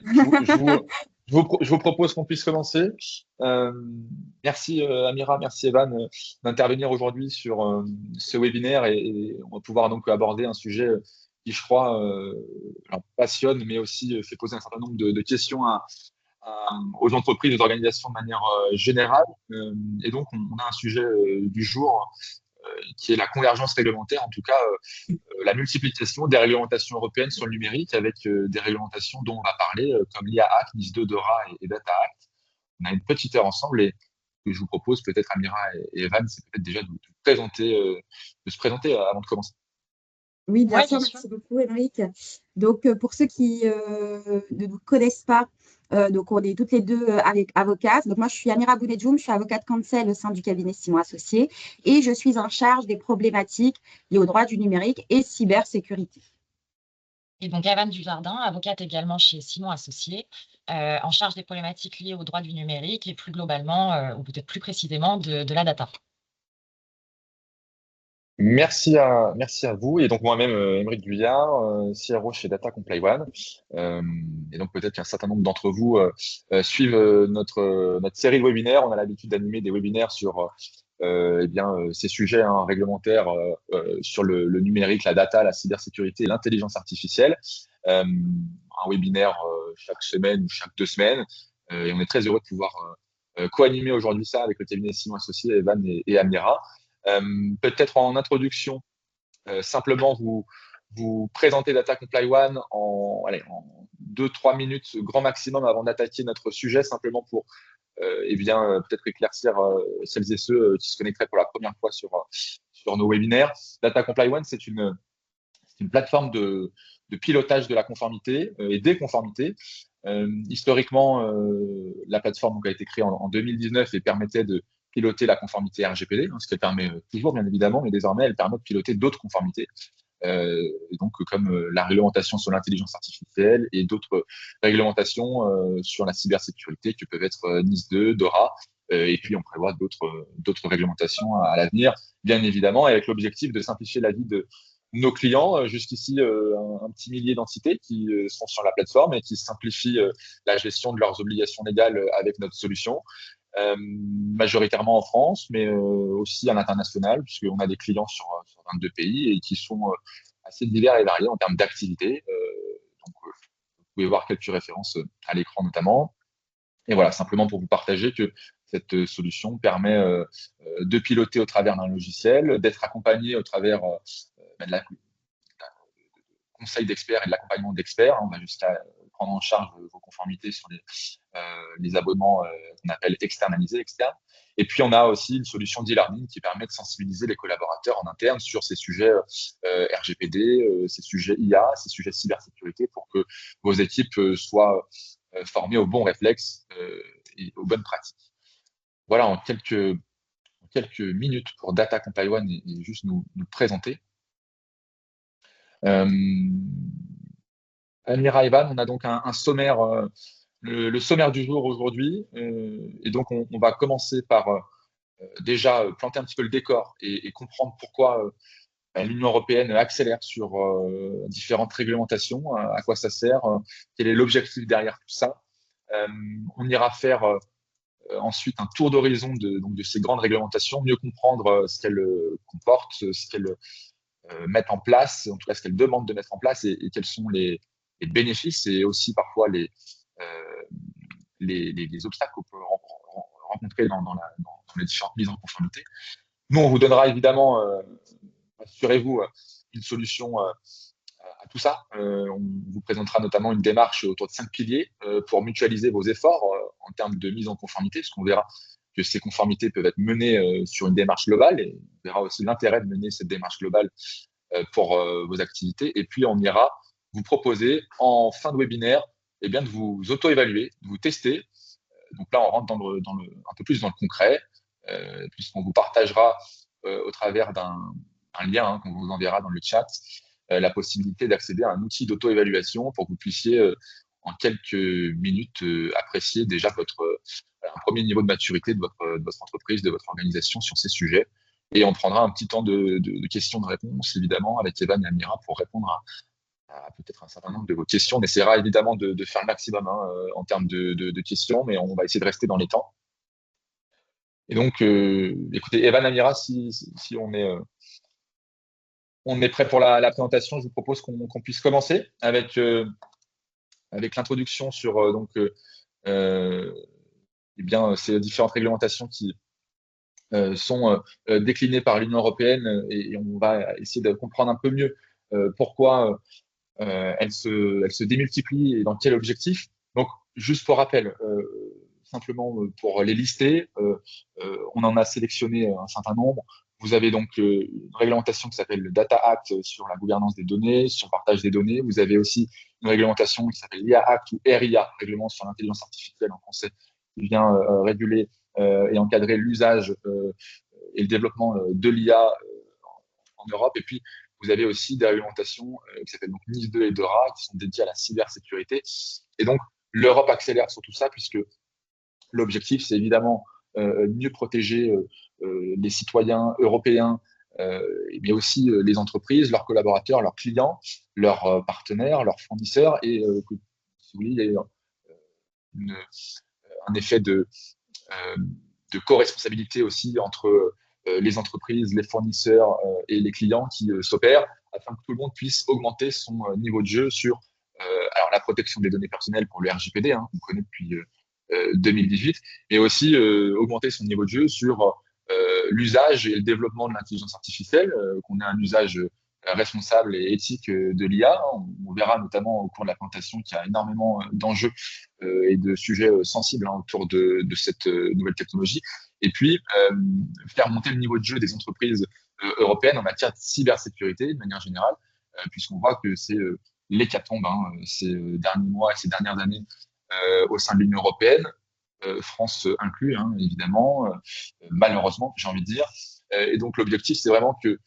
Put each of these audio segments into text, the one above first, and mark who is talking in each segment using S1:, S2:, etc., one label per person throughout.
S1: Je vous, je vous, je vous propose qu'on puisse commencer. Euh, Merci Amira, merci Evan d'intervenir aujourd'hui sur ce webinaire et on va pouvoir donc aborder un sujet qui, je crois, alors, passionne, mais aussi fait poser un certain nombre de questions aux entreprises, aux organisations de manière générale. Et donc, on a un sujet du jour qui est la convergence réglementaire, en tout cas la multiplication des réglementations européennes sur le numérique avec des réglementations dont on va parler, comme l'IA Act, NIS2, DORA et Data Act. On a une petite heure ensemble et ce que je vous propose peut-être, Amira et Evan, c'est peut-être déjà de se présenter avant de commencer.
S2: Oui, bien
S3: Ouais,
S2: sûr,
S3: bien sûr.
S2: merci beaucoup, Émeric. Donc, pour ceux qui ne nous connaissent pas, donc on est toutes les deux avec avocates. Donc, moi, je suis Amira Bounedjoum, je suis avocate conseil au sein du cabinet Simon Associés et je suis en charge des problématiques liées au droit du numérique et cybersécurité.
S3: Et donc, Evan Dujardin, avocate également chez Simon Associés, en charge des problématiques liées au droit du numérique et plus globalement, ou peut-être plus précisément, de la data.
S1: Merci à vous. Et donc moi-même, Émeric Guyard, CRO chez Data Comply One. Et donc peut-être qu'un certain nombre d'entre vous suivent notre série de webinaires. On a l'habitude d'animer des webinaires sur ces sujets réglementaires sur le numérique, la data, la cybersécurité et l'intelligence artificielle. Un webinaire chaque semaine ou chaque 2 semaines. Et on est très heureux de pouvoir co-animer aujourd'hui ça avec le cabinet Simon Associés, Evan et Amira. Peut-être en introduction, simplement vous présenter Data Comply One en 2-3 minutes, grand maximum, avant d'attaquer notre sujet, simplement pour peut-être éclaircir celles et ceux qui se connecteraient pour la première fois sur nos webinaires. Data Comply One, c'est une plateforme de pilotage de la conformité et des conformités. Historiquement, la plateforme donc, a été créée en 2019 et permettait de piloter la conformité RGPD, ce qu'elle permet toujours bien évidemment, mais désormais elle permet de piloter d'autres conformités. Donc comme la réglementation sur l'intelligence artificielle et d'autres réglementations sur la cybersécurité que peuvent être NIS2, DORA, et puis on prévoit d'autres réglementations à l'avenir, bien évidemment, avec l'objectif de simplifier la vie de nos clients, jusqu'ici un petit millier d'entités qui sont sur la plateforme et qui simplifient la gestion de leurs obligations légales avec notre solution. Majoritairement en France, mais aussi à l'international, puisqu'on a des clients sur 22 pays et qui sont assez divers et variés en termes d'activité. Vous pouvez voir quelques références à l'écran notamment. Et voilà, simplement pour vous partager que cette solution permet de piloter au travers d'un logiciel, d'être accompagné au travers de la conseil d'experts et de l'accompagnement d'experts. On va jusqu'à prendre en charge vos conformités sur les abonnements qu'on appelle externalisés, externes. Et puis, on a aussi une solution d'e-learning qui permet de sensibiliser les collaborateurs en interne sur ces sujets RGPD, ces sujets IA, ces sujets cybersécurité pour que vos équipes soient formées aux bons réflexes et aux bonnes pratiques. Voilà, en quelques minutes pour Data Comply One et juste nous présenter. Amira Evan, on a donc un sommaire, le sommaire du jour aujourd'hui. Et donc, on va commencer par déjà planter un petit peu le décor et comprendre pourquoi l'Union européenne accélère sur différentes réglementations, à quoi ça sert, quel est l'objectif derrière tout ça. On ira faire ensuite un tour d'horizon de ces grandes réglementations, mieux comprendre ce qu'elles comportent, ce qu'elles mettre en place, en tout cas ce qu'elles demandent de mettre en place et quels sont les bénéfices et aussi parfois les obstacles qu'on peut rencontrer dans les différentes mises en conformité. Nous, on vous donnera évidemment, assurez-vous, une solution à tout ça. On vous présentera notamment une démarche autour de 5 piliers pour mutualiser vos efforts en termes de mise en conformité, parce qu'on verra que ces conformités peuvent être menées sur une démarche globale et on verra aussi l'intérêt de mener cette démarche globale pour vos activités. Et puis, on ira vous proposer en fin de webinaire de vous auto-évaluer, de vous tester. Donc là, on rentre un peu plus dans le concret, puisqu'on vous partagera au travers d'un lien qu'on vous enverra dans le chat, la possibilité d'accéder à un outil d'auto-évaluation pour que vous puissiez, en quelques minutes, apprécier déjà un premier niveau de maturité de votre entreprise, de votre organisation sur ces sujets. Et on prendra un petit temps de questions de réponses, évidemment, avec Evan et Amira pour répondre à peut-être un certain nombre de vos questions. On essaiera évidemment de faire le maximum en termes de questions, mais on va essayer de rester dans les temps. Et donc, écoutez, Evan, Amira, si on est prêt pour la présentation, je vous propose qu'on puisse commencer avec l'introduction sur eh bien, ces différentes réglementations qui sont déclinées par l'Union européenne et on va essayer de comprendre un peu mieux pourquoi elles se démultiplient et dans quel objectif. Donc, juste pour rappel, simplement pour les lister, on en a sélectionné un certain nombre. Vous avez donc une réglementation qui s'appelle le Data Act sur la gouvernance des données, sur le partage des données. Vous avez aussi une réglementation qui s'appelle l'IA Act ou RIA, règlement sur l'intelligence artificielle en français, qui vient réguler et encadrer l'usage et le développement de l'IA en Europe. Et puis, vous avez aussi des réglementations qui s'appellent donc NIS 2 et DORA, qui sont dédiées à la cybersécurité. Et donc, l'Europe accélère sur tout ça, puisque l'objectif, c'est évidemment mieux protéger les citoyens européens, mais aussi les entreprises, leurs collaborateurs, leurs clients, leurs partenaires, leurs fournisseurs, et que, si vous voulez, il y a un effet de co-responsabilité aussi entre les entreprises, les fournisseurs et les clients qui s'opèrent, afin que tout le monde puisse augmenter son niveau de jeu sur alors la protection des données personnelles pour le RGPD, qu'on connaît depuis 2018, mais aussi augmenter son niveau de jeu sur l'usage et le développement de l'intelligence artificielle, qu'on ait un usage responsable et éthique de l'IA. On verra notamment au cours de la présentation qu'il y a énormément d'enjeux et de sujets sensibles autour de cette nouvelle technologie. Et puis, faire monter le niveau de jeu des entreprises européennes en matière de cybersécurité de manière générale, puisqu'on voit que c'est l'hécatombe ces derniers mois et ces dernières années au sein de l'Union européenne, France inclus, évidemment, malheureusement, j'ai envie de dire. Et donc, l'objectif, c'est vraiment que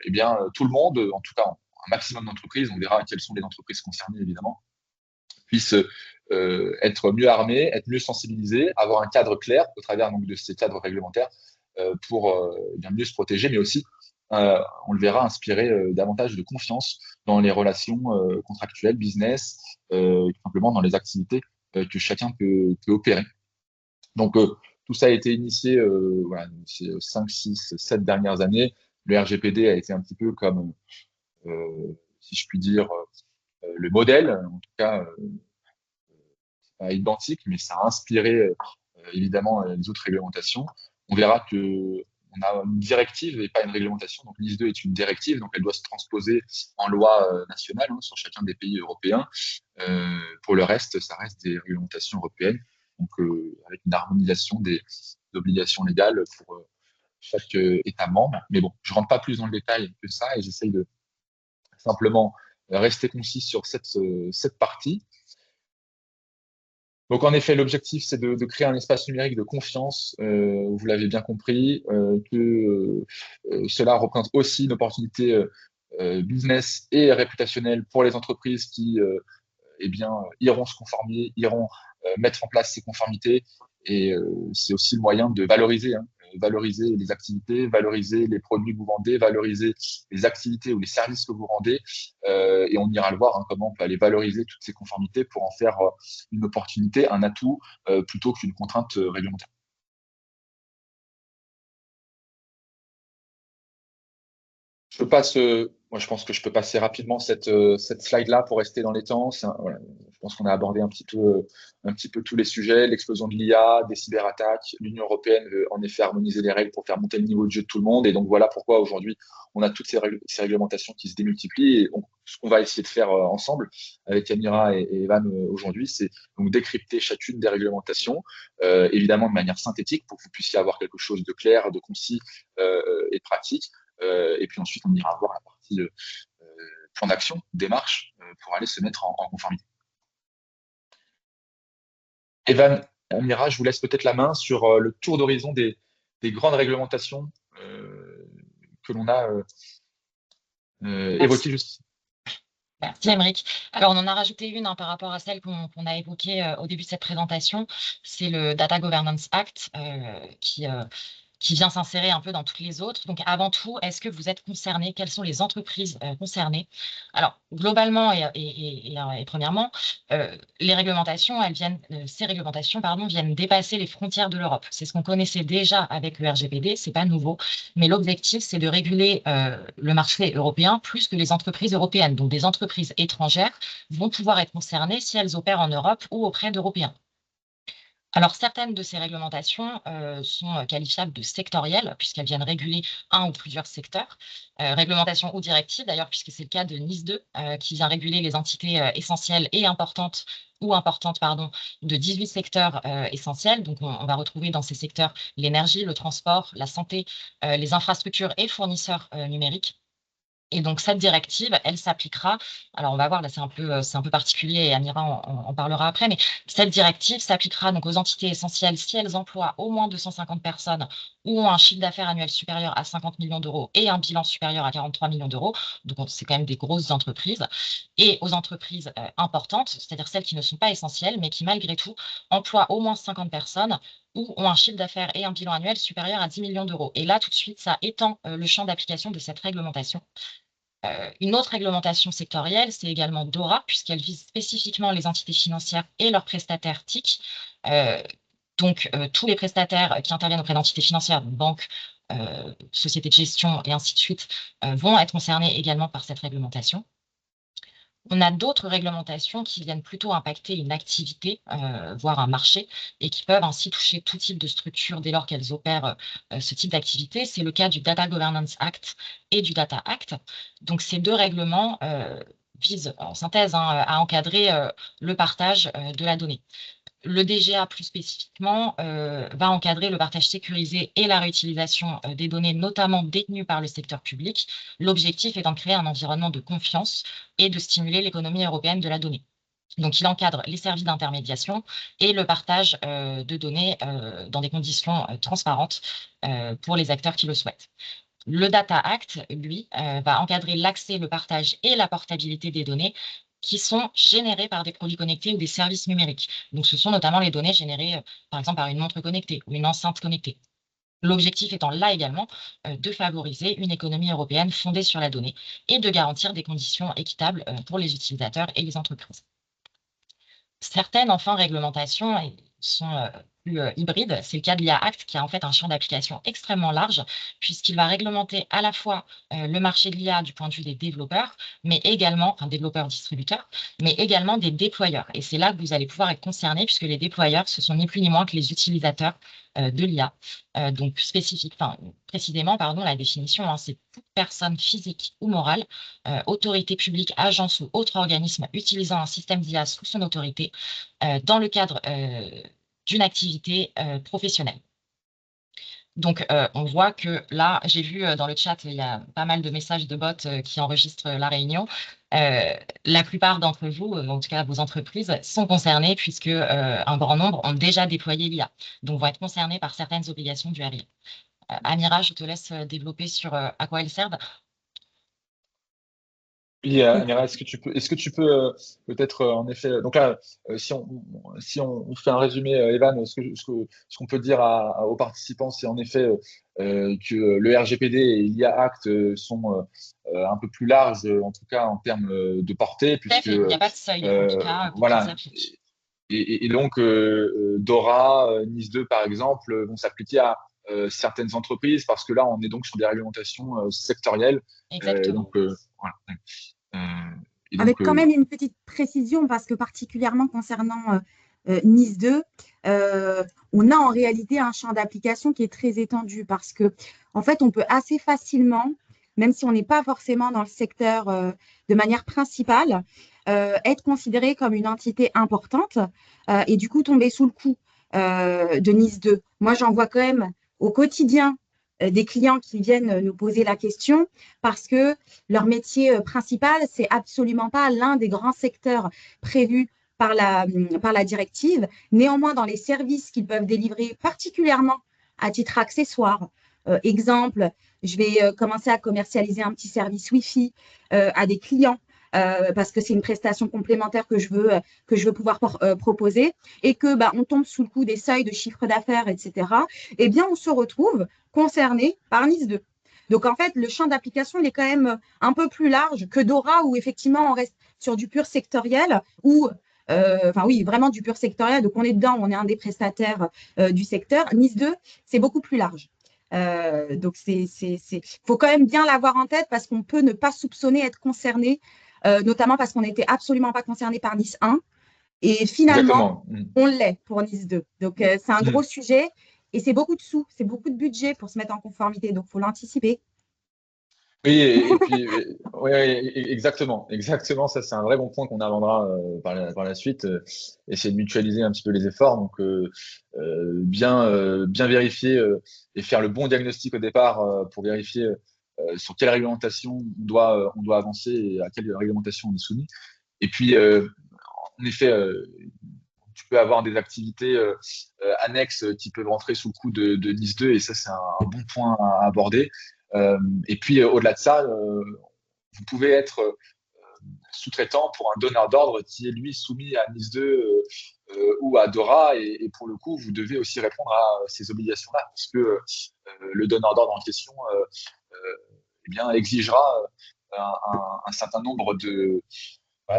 S1: eh bien, tout le monde, en tout cas un maximum d'entreprises, on verra quelles sont les entreprises concernées, évidemment, puissent être mieux armés, être mieux sensibilisés, avoir un cadre clair au travers donc, de ces cadres réglementaires pour bien mieux se protéger, mais aussi, on le verra, inspirer davantage de confiance dans les relations contractuelles, business, tout simplement dans les activités que chacun peut opérer. Donc, tout ça a été initié voilà, ces 5, 6, 7 dernières années. Le RGPD a été un petit peu comme, si je puis dire, le modèle, en tout cas, pas identique, mais ça a inspiré évidemment les autres réglementations. On verra que on a une directive et pas une réglementation. Donc, NIS 2 est une directive, donc elle doit se transposer en loi nationale sur chacun des pays européens. Pour le reste, ça reste des réglementations européennes, donc avec une harmonisation des obligations légales pour chaque État membre. Mais bon, je rentre pas plus dans le détail que ça et j'essaye de simplement rester concis sur cette partie. Donc, en effet, l'objectif, c'est de créer un espace numérique de confiance, vous l'avez bien compris, que cela représente aussi une opportunité business et réputationnelle pour les entreprises qui eh bien, iront se conformer, iront mettre en place ces conformités. Et c'est aussi le moyen de valoriser les activités, valoriser les produits que vous vendez, valoriser les activités ou les services que vous rendez. Et on ira le voir, comment on peut aller valoriser toutes ces conformités pour en faire une opportunité, un atout, plutôt qu'une contrainte réglementaire. Moi, je pense que je peux passer rapidement cette slide-là pour rester dans les temps. Voilà, je pense qu'on a abordé un petit peu tous les sujets, l'explosion de l'IA, des cyberattaques. L'Union européenne veut en effet harmoniser les règles pour faire monter le niveau de jeu de tout le monde. Et donc, voilà pourquoi aujourd'hui, on a toutes ces réglementations qui se démultiplient. Et ce qu'on va essayer de faire ensemble avec Amira et Evan aujourd'hui, c'est donc décrypter chacune des réglementations, évidemment de manière synthétique pour que vous puissiez avoir quelque chose de clair, de concis et de pratique. Et puis ensuite, on ira voir la partie plan d'action, démarche, pour aller se mettre en conformité. Evan, Amira, je vous laisse peut-être la main sur le tour d'horizon des grandes réglementations que l'on a évoquées jusqu'ici.
S3: Merci, Aymeric. Alors, on en a rajouté une par rapport à celle qu'on a évoquée au début de cette présentation. C'est le Data Governance Act qui qui vient s'insérer un peu dans toutes les autres. Donc, avant tout, est-ce que vous êtes concerné? Quelles sont les entreprises concernées? Alors, globalement et premièrement, les réglementations, ces réglementations, pardon, viennent dépasser les frontières de l'Europe. C'est ce qu'on connaissait déjà avec le RGPD, c'est pas nouveau, mais l'objectif, c'est de réguler le marché européen plus que les entreprises européennes. Donc, des entreprises étrangères vont pouvoir être concernées si elles opèrent en Europe ou auprès d'Européens. Alors, certaines de ces réglementations sont qualifiables de sectorielles, puisqu'elles viennent réguler un ou plusieurs secteurs. Réglementation ou directive, d'ailleurs, puisque c'est le cas de NIS 2, qui vient réguler les entités essentielles et importantes, pardon, de 18 secteurs essentiels. Donc, on va retrouver dans ces secteurs l'énergie, le transport, la santé, les infrastructures et fournisseurs numériques. Et donc, cette directive, elle s'appliquera. Alors, on va voir, là, c'est un peu particulier et Amira en parlera après, mais cette directive s'appliquera donc aux entités essentielles si elles emploient au moins 250 personnes ou ont un chiffre d'affaires annuel supérieur à 50 millions d'euros et un bilan supérieur à 43 millions d'euros. Donc, c'est quand même des grosses entreprises. Et aux entreprises importantes, c'est-à-dire celles qui ne sont pas essentielles, mais qui, malgré tout, emploient au moins 50 personnes ou ont un chiffre d'affaires et un bilan annuel supérieur à 10 millions d'euros. Et là, tout de suite, ça étend le champ d'application de cette réglementation. Une autre réglementation sectorielle, c'est également DORA, puisqu'elle vise spécifiquement les entités financières et leurs prestataires TIC. Donc, tous les prestataires qui interviennent auprès d'entités financières, banques, sociétés de gestion et ainsi de suite, vont être concernés également par cette réglementation. On a d'autres réglementations qui viennent plutôt impacter une activité, voire un marché, et qui peuvent ainsi toucher tout type de structure dès lors qu'elles opèrent ce type d'activité. C'est le cas du Data Governance Act et du Data Act. Donc, ces deux règlements visent, en synthèse, à encadrer le partage de la donnée. Le DGA, plus spécifiquement, va encadrer le partage sécurisé et la réutilisation des données, notamment détenues par le secteur public. L'objectif étant de créer un environnement de confiance et de stimuler l'économie européenne de la donnée. Donc, il encadre les services d'intermédiation et le partage de données dans des conditions transparentes pour les acteurs qui le souhaitent. Le Data Act, lui, va encadrer l'accès, le partage et la portabilité des données qui sont générées par des produits connectés ou des services numériques. Donc, ce sont notamment les données générées, par exemple, par une montre connectée ou une enceinte connectée. L'objectif étant là également de favoriser une économie européenne fondée sur la donnée et de garantir des conditions équitables pour les utilisateurs et les entreprises. Certaines, enfin, réglementations sont plus hybrides. C'est le cas de l'IA Act qui a en fait un champ d'application extrêmement large puisqu'il va réglementer à la fois le marché de l'IA du point de vue des développeurs, mais également, enfin développeurs-distributeurs, mais également des déployeurs. Et c'est là que vous allez pouvoir être concernés puisque les déployeurs, ce sont ni plus ni moins que les utilisateurs de l'IA. Donc précisément, la définition, c'est toute personne physique ou morale, autorité publique, agence ou autre organisme utilisant un système d'IA sous son autorité dans le cadre d'une activité professionnelle. Donc, on voit que là, j'ai vu dans le chat, il y a pas mal de messages de bots qui enregistrent la réunion. La plupart d'entre vous, en tout cas vos entreprises, sont concernées puisque un grand nombre ont déjà déployé l'IA, donc vont être concernés par certaines obligations du RIA. Amira, je te laisse développer sur à quoi elles servent.
S1: Oui, Amira, est-ce que tu peux peut-être en effet, donc là, si on fait un résumé, Evan, ce qu'on peut dire aux participants, c'est en effet que le RGPD et l'IA Act sont un peu plus larges, en tout cas en termes de portée, puisque
S3: il n'y a pas de seuil, en tout cas, pour qu'ils
S1: voilà.
S3: s'appliquent.
S1: Et donc, DORA, NIS 2, par exemple, vont s'appliquer à certaines entreprises parce que là, on est donc sur des réglementations sectorielles.
S3: Exactement.
S1: Donc, voilà. Et
S2: Avec
S1: donc,
S2: quand même une petite précision, parce que particulièrement concernant NIS 2, on a en réalité un champ d'application qui est très étendu parce que, en fait, on peut assez facilement, même si on n'est pas forcément dans le secteur de manière principale, être considéré comme une entité importante et du coup tomber sous le coup de NIS 2. Moi, j'en vois quand même au quotidien des clients qui viennent nous poser la question parce que leur métier principal, c'est absolument pas l'un des grands secteurs prévus par la directive. Néanmoins, dans les services qu'ils peuvent délivrer, particulièrement à titre accessoire, exemple, je vais commencer à commercialiser un petit service Wi-Fi à des clients. parce que c'est une prestation complémentaire que je veux pouvoir proposer, et que on tombe sous le coup des seuils de chiffre d'affaires, etc., eh bien, on se retrouve concerné par NIS 2. Donc, en fait, le champ d'application, il est quand même un peu plus large que Dora, où effectivement, on reste sur du pur sectoriel, ou oui, vraiment du pur sectoriel. Donc, on est dedans, on est un des prestataires du secteur. NIS 2, c'est beaucoup plus large. Donc, faut quand même bien l'avoir en tête, parce qu'on peut ne pas soupçonner être concerné, notamment parce qu'on n'était absolument pas concerné par NIS 1. Et finalement, on l'est pour NIS 2. Donc, c'est un gros sujet, et c'est beaucoup de sous, c'est beaucoup de budget pour se mettre en conformité. Donc, il faut l'anticiper.
S1: Oui, et puis, exactement. Ça, c'est un vrai bon point qu'on abordera par la suite. Essayer de mutualiser un petit peu les efforts. Donc, bien vérifier et faire le bon diagnostic au départ pour vérifier sur quelle réglementation on doit avancer et à quelle réglementation on est soumis. Et puis, en effet, tu peux avoir des activités annexes qui peuvent rentrer sous le coup de NIS 2, et ça, c'est un bon point à aborder. Et puis, au-delà de ça, vous pouvez être sous-traitant pour un donneur d'ordre qui est, lui, soumis à NIS 2 ou à DORA, et pour le coup, vous devez aussi répondre à ces obligations-là, parce que le donneur d'ordre en question eh bien, exigera un certain nombre de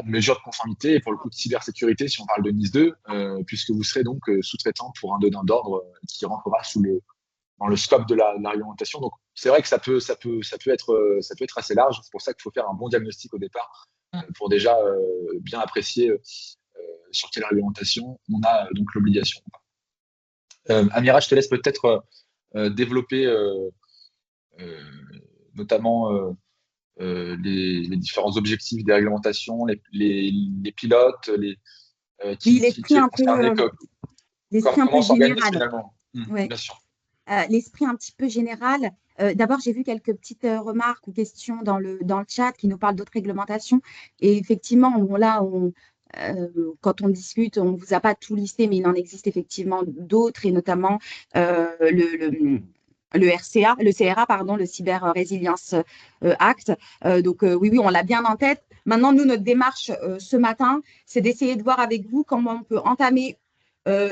S1: mesures de conformité, et pour le coup de cybersécurité, si on parle de NIS 2, puisque vous serez donc sous-traitant pour un donneur d'ordre qui rentrera dans le scope de la réglementation. Donc, c'est vrai que ça peut être assez large. C'est pour ça qu'il faut faire un bon diagnostic au départ pour déjà bien apprécier sur quelle réglementation on a donc l'obligation. Amira, je te laisse peut-être développer notamment les différents objectifs des réglementations, les pilotes,
S2: l'esprit un peu,
S1: comment s'organise
S2: général.
S1: Finalement.
S2: Ouais.
S1: Bien sûr.
S2: L'esprit un petit peu général. D'abord, j'ai vu quelques petites remarques ou questions dans le chat qui nous parlent d'autres réglementations. Et effectivement, quand on discute, on ne vous a pas tout listé, mais il en existe effectivement d'autres, et notamment le CRA, pardon, le Cyber Resilience Act. Donc, oui, on l'a bien en tête. Maintenant, nous, notre démarche ce matin, c'est d'essayer de voir avec vous comment on peut entamer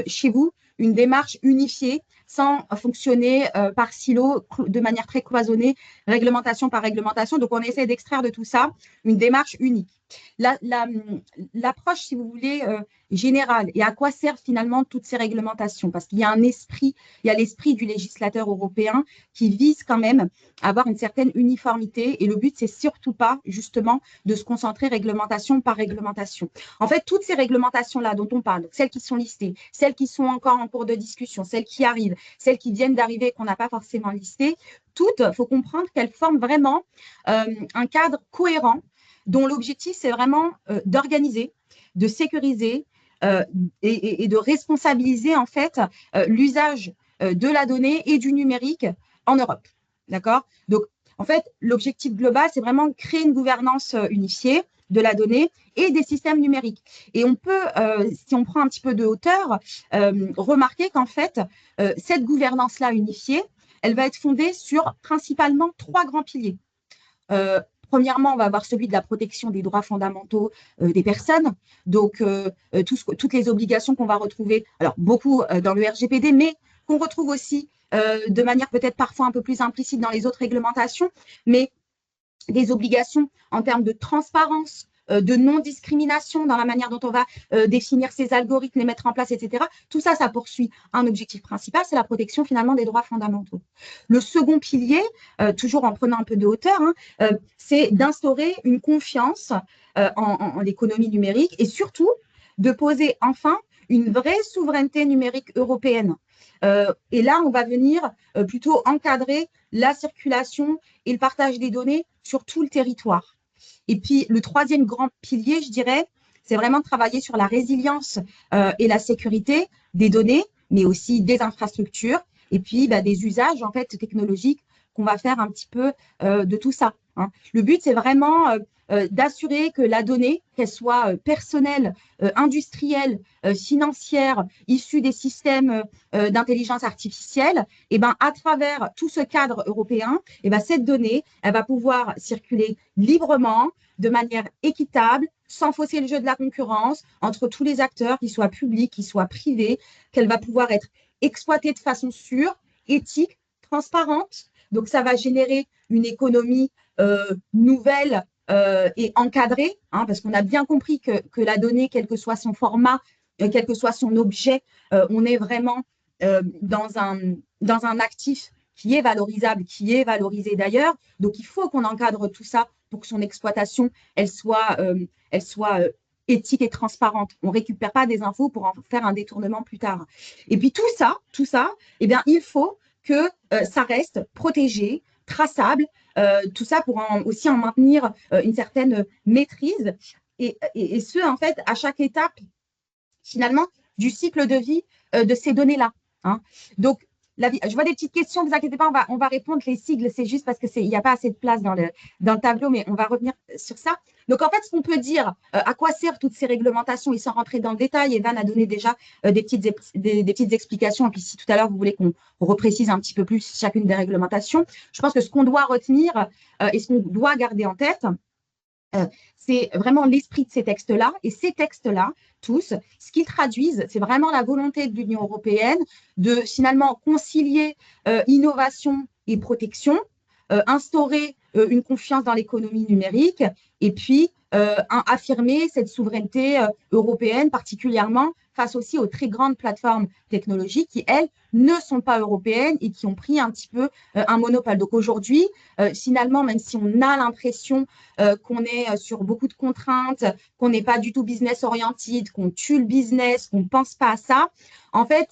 S2: chez vous une démarche unifiée, sans fonctionner par silo, de manière très cloisonnée, réglementation par réglementation. Donc, on essaie d'extraire de tout ça une démarche unique. L'approche, si vous voulez, générale, et à quoi servent finalement toutes ces réglementations? Parce qu'il y a l'esprit du législateur européen qui vise quand même à avoir une certaine uniformité, et le but, c'est surtout pas, justement, de se concentrer réglementation par réglementation. En fait, toutes ces réglementations-là dont on parle, donc celles qui sont listées, celles qui sont encore en cours de discussion, celles qui arrivent, celles qui viennent d'arriver qu'on n'a pas forcément listées, toutes, il faut comprendre qu'elles forment vraiment un cadre cohérent, dont l'objectif, c'est vraiment d'organiser, de sécuriser et de responsabiliser, en fait, l'usage de la donnée et du numérique en Europe. D'accord? Donc, en fait, l'objectif global, c'est vraiment créer une gouvernance unifiée de la donnée et des systèmes numériques. Et on peut, si on prend un petit peu de hauteur, remarquer qu'en fait, cette gouvernance-là unifiée, elle va être fondée sur principalement 3 grands piliers. Premièrement, on va avoir celui de la protection des droits fondamentaux des personnes, donc toutes les obligations qu'on va retrouver, alors beaucoup dans le RGPD, mais qu'on retrouve aussi de manière peut-être parfois un peu plus implicite dans les autres réglementations, mais des obligations en termes de transparence, de non-discrimination dans la manière dont on va définir ces algorithmes, les mettre en place, etc. Tout ça, ça poursuit un objectif principal, c'est la protection finalement des droits fondamentaux. Le second pilier, toujours en prenant un peu de hauteur, c'est d'instaurer une confiance en l'économie numérique, et surtout de poser enfin une vraie souveraineté numérique européenne. Et là, on va venir plutôt encadrer la circulation et le partage des données sur tout le territoire. Et puis, le troisième grand pilier, je dirais, c'est vraiment de travailler sur la résilience et la sécurité des données, mais aussi des infrastructures, et puis des usages en fait technologiques qu'on va faire un petit peu de tout ça. Hein. Le but, c'est vraiment d'assurer que la donnée, qu'elle soit personnelle, industrielle, financière, issue des systèmes d'intelligence artificielle, et ben, à travers tout ce cadre européen, et ben, cette donnée, elle va pouvoir circuler librement, de manière équitable, sans fausser le jeu de la concurrence entre tous les acteurs, qu'ils soient publics, qu'ils soient privés, qu'elle va pouvoir être exploitée de façon sûre, éthique, transparente. Donc, ça va générer une économie nouvelle et encadrée, hein, parce qu'on a bien compris que la donnée, quel que soit son format, quel que soit son objet, on est vraiment dans un actif qui est valorisable, qui est valorisé d'ailleurs. Donc, il faut qu'on encadre tout ça pour que son exploitation, elle soit éthique et transparente. On ne récupère pas des infos pour en faire un détournement plus tard. Et puis tout ça, eh bien, il faut que ça reste protégé, traçable, tout ça pour aussi en maintenir une certaine maîtrise. Et ce, en fait, à chaque étape, finalement, du cycle de vie de ces données-là. Hein. Donc, je vois des petites questions, ne vous inquiétez pas, on va répondre. Les sigles, c'est juste parce qu'il n'y a pas assez de place dans le tableau, mais on va revenir sur ça. Donc, en fait, ce qu'on peut dire, à quoi servent toutes ces réglementations, ils sont rentrés dans le détail. Evan a donné déjà des petites explications. Et puis, si tout à l'heure, vous voulez qu'on reprécise un petit peu plus chacune des réglementations, je pense que ce qu'on doit retenir et ce qu'on doit garder en tête, c'est vraiment l'esprit de ces textes-là. Et ces textes-là, tous, ce qu'ils traduisent, c'est vraiment la volonté de l'Union européenne de finalement concilier innovation et protection, instaurer une confiance dans l'économie numérique et puis affirmer cette souveraineté européenne, particulièrement face aussi aux très grandes plateformes technologiques qui, elles, ne sont pas européennes et qui ont pris un petit peu un monopole. Donc aujourd'hui, finalement, même si on a l'impression qu'on est sur beaucoup de contraintes, qu'on n'est pas du tout business-oriented, qu'on tue le business, qu'on ne pense pas à ça, en fait,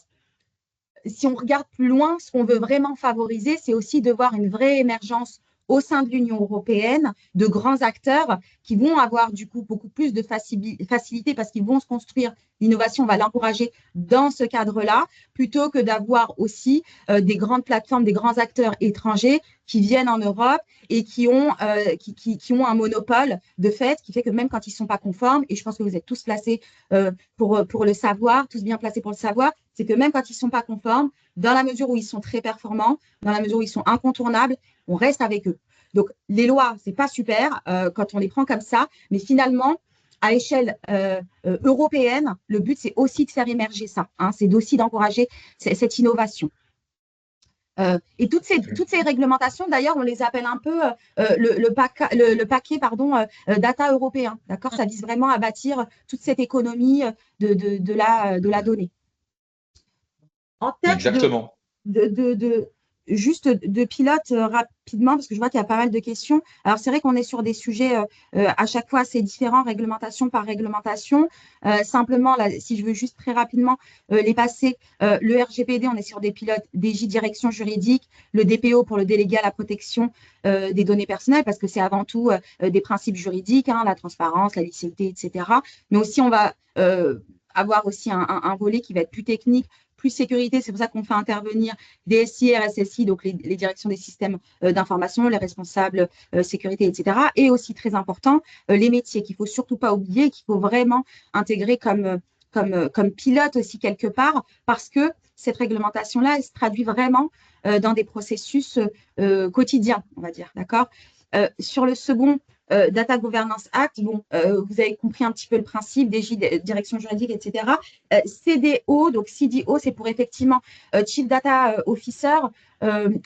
S2: si on regarde plus loin, ce qu'on veut vraiment favoriser, c'est aussi de voir une vraie émergence au sein de l'Union européenne de grands acteurs qui vont avoir du coup beaucoup plus de facilité parce qu'ils vont se construire. L'innovation, on va l'encourager dans ce cadre-là, plutôt que d'avoir aussi des grandes plateformes, des grands acteurs étrangers qui viennent en Europe et qui ont un monopole de fait, qui fait que même quand ils ne sont pas conformes, et je pense que vous êtes tous placés pour le savoir, tous bien placés pour le savoir, c'est que même quand ils ne sont pas conformes, dans la mesure où ils sont très performants, dans la mesure où ils sont incontournables, on reste avec eux. Donc, les lois, ce n'est pas super quand on les prend comme ça, mais finalement, à échelle européenne, le but, c'est aussi de faire émerger ça. Hein, c'est aussi d'encourager cette innovation. Et toutes ces réglementations, d'ailleurs, on les appelle un peu le paquet data européen. D'accord, ça vise vraiment à bâtir toute cette économie de la donnée. En tête
S1: Exactement.
S2: Juste de pilote rapidement, parce que je vois qu'il y a pas mal de questions. Alors, c'est vrai qu'on est sur des sujets à chaque fois assez différents, réglementation par réglementation. Simplement, là, si je veux juste très rapidement les passer, le RGPD, on est sur des pilotes DJ direction juridique, le DPO pour le délégué à la protection des données personnelles, parce que c'est avant tout des principes juridiques, hein, la transparence, la licéité, etc. Mais aussi, on va avoir aussi un volet qui va être plus technique, plus sécurité, c'est pour ça qu'on fait intervenir des SI, RSSI, donc les directions des systèmes d'information, les responsables sécurité, etc. Et aussi très important, les métiers qu'il ne faut surtout pas oublier, qu'il faut vraiment intégrer comme pilote aussi quelque part, parce que cette réglementation-là, elle se traduit vraiment dans des processus quotidiens, on va dire, d'accord. Sur le second, Data Governance Act, bon, vous avez compris un petit peu le principe, direction juridique, etc. CDO, donc CDO, c'est pour effectivement Chief Data Officer.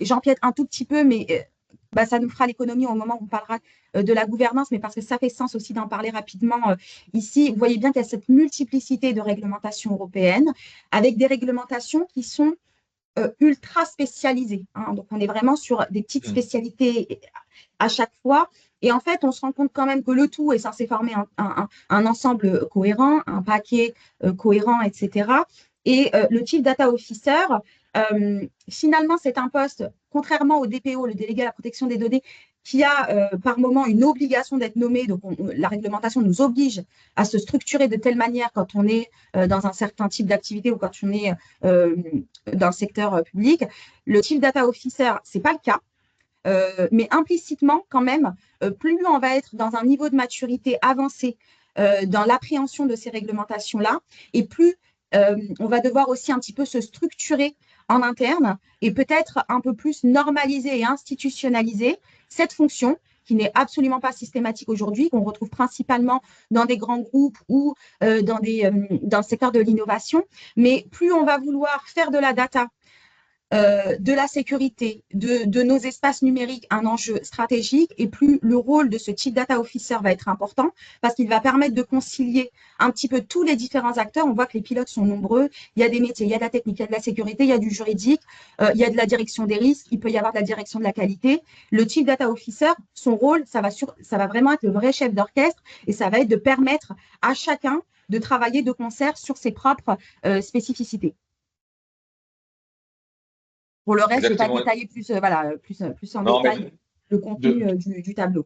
S2: J'empiète un tout petit peu, mais ça nous fera l'économie au moment où on parlera de la gouvernance, mais parce que ça fait sens aussi d'en parler rapidement ici. Vous voyez bien qu'il y a cette multiplicité de réglementations européennes, avec des réglementations qui sont ultra spécialisées. Hein. Donc, on est vraiment sur des petites spécialités à chaque fois. Et en fait, on se rend compte quand même que le tout est censé former un ensemble cohérent, un paquet cohérent, etc. Et le Chief Data Officer, finalement, c'est un poste, contrairement au DPO, le délégué à la protection des données, qui a par moment une obligation d'être nommé. Donc, la réglementation nous oblige à se structurer de telle manière quand on est dans un certain type d'activité ou quand on est dans le secteur public. Le Chief Data Officer, ce n'est pas le cas. mais implicitement quand même, plus on va être dans un niveau de maturité avancé dans l'appréhension de ces réglementations-là, et plus on va devoir aussi un petit peu se structurer en interne et peut-être un peu plus normaliser et institutionnaliser cette fonction qui n'est absolument pas systématique aujourd'hui, qu'on retrouve principalement dans des grands groupes ou dans le secteur de l'innovation. Mais plus on va vouloir faire de la data, de la sécurité, de nos espaces numériques un enjeu stratégique, et plus le rôle de ce Chief Data Officer va être important parce qu'il va permettre de concilier un petit peu tous les différents acteurs. On voit que les pilotes sont nombreux, il y a des métiers, il y a de la technique, il y a de la sécurité, il y a du juridique, il y a de la direction des risques, il peut y avoir de la direction de la qualité. Le Chief Data Officer, son rôle, ça va vraiment être le vrai chef d'orchestre, et ça va être de permettre à chacun de travailler de concert sur ses propres spécificités. Pour le reste, je ne vais pas détailler plus en détail le contenu du tableau.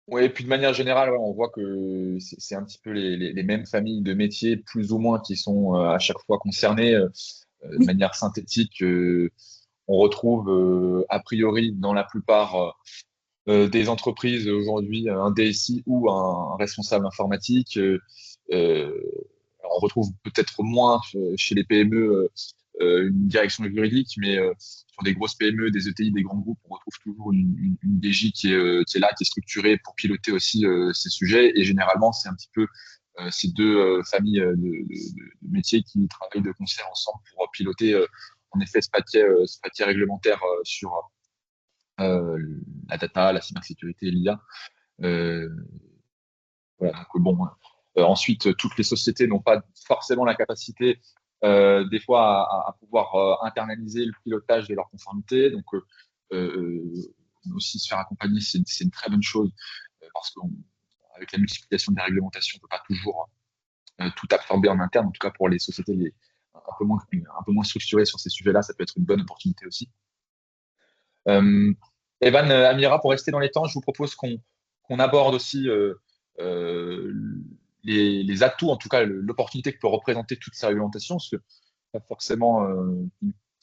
S1: Oui, et puis de manière générale, on voit que c'est un petit peu les mêmes familles de métiers, plus ou moins, qui sont à chaque fois concernées. De manière synthétique, on retrouve a priori dans la plupart des entreprises aujourd'hui un DSI ou un responsable informatique. On retrouve peut-être moins chez les PME une direction juridique, mais sur des grosses PME, des ETI, des grands groupes, on retrouve toujours une DG qui est là, qui est structurée pour piloter aussi ces sujets. Et généralement, c'est un petit peu ces deux familles de métiers qui travaillent de concert ensemble pour piloter en effet ce paquet réglementaire sur la data, la cybersécurité et l'IA. Voilà, donc bon. Ensuite, toutes les sociétés n'ont pas forcément la capacité des fois à pouvoir internaliser le pilotage de leur conformité. Donc, aussi se faire accompagner, c'est une très bonne chose parce qu'avec la multiplication des réglementations, on ne peut pas toujours tout absorber en interne. En tout cas, pour les sociétés un peu moins structurées sur ces sujets-là, ça peut être une bonne opportunité aussi. Evan, Amira, pour rester dans les temps, je vous propose qu'on aborde aussi les atouts, en tout cas l'opportunité que peut représenter toute ces réglementations, parce que pas forcément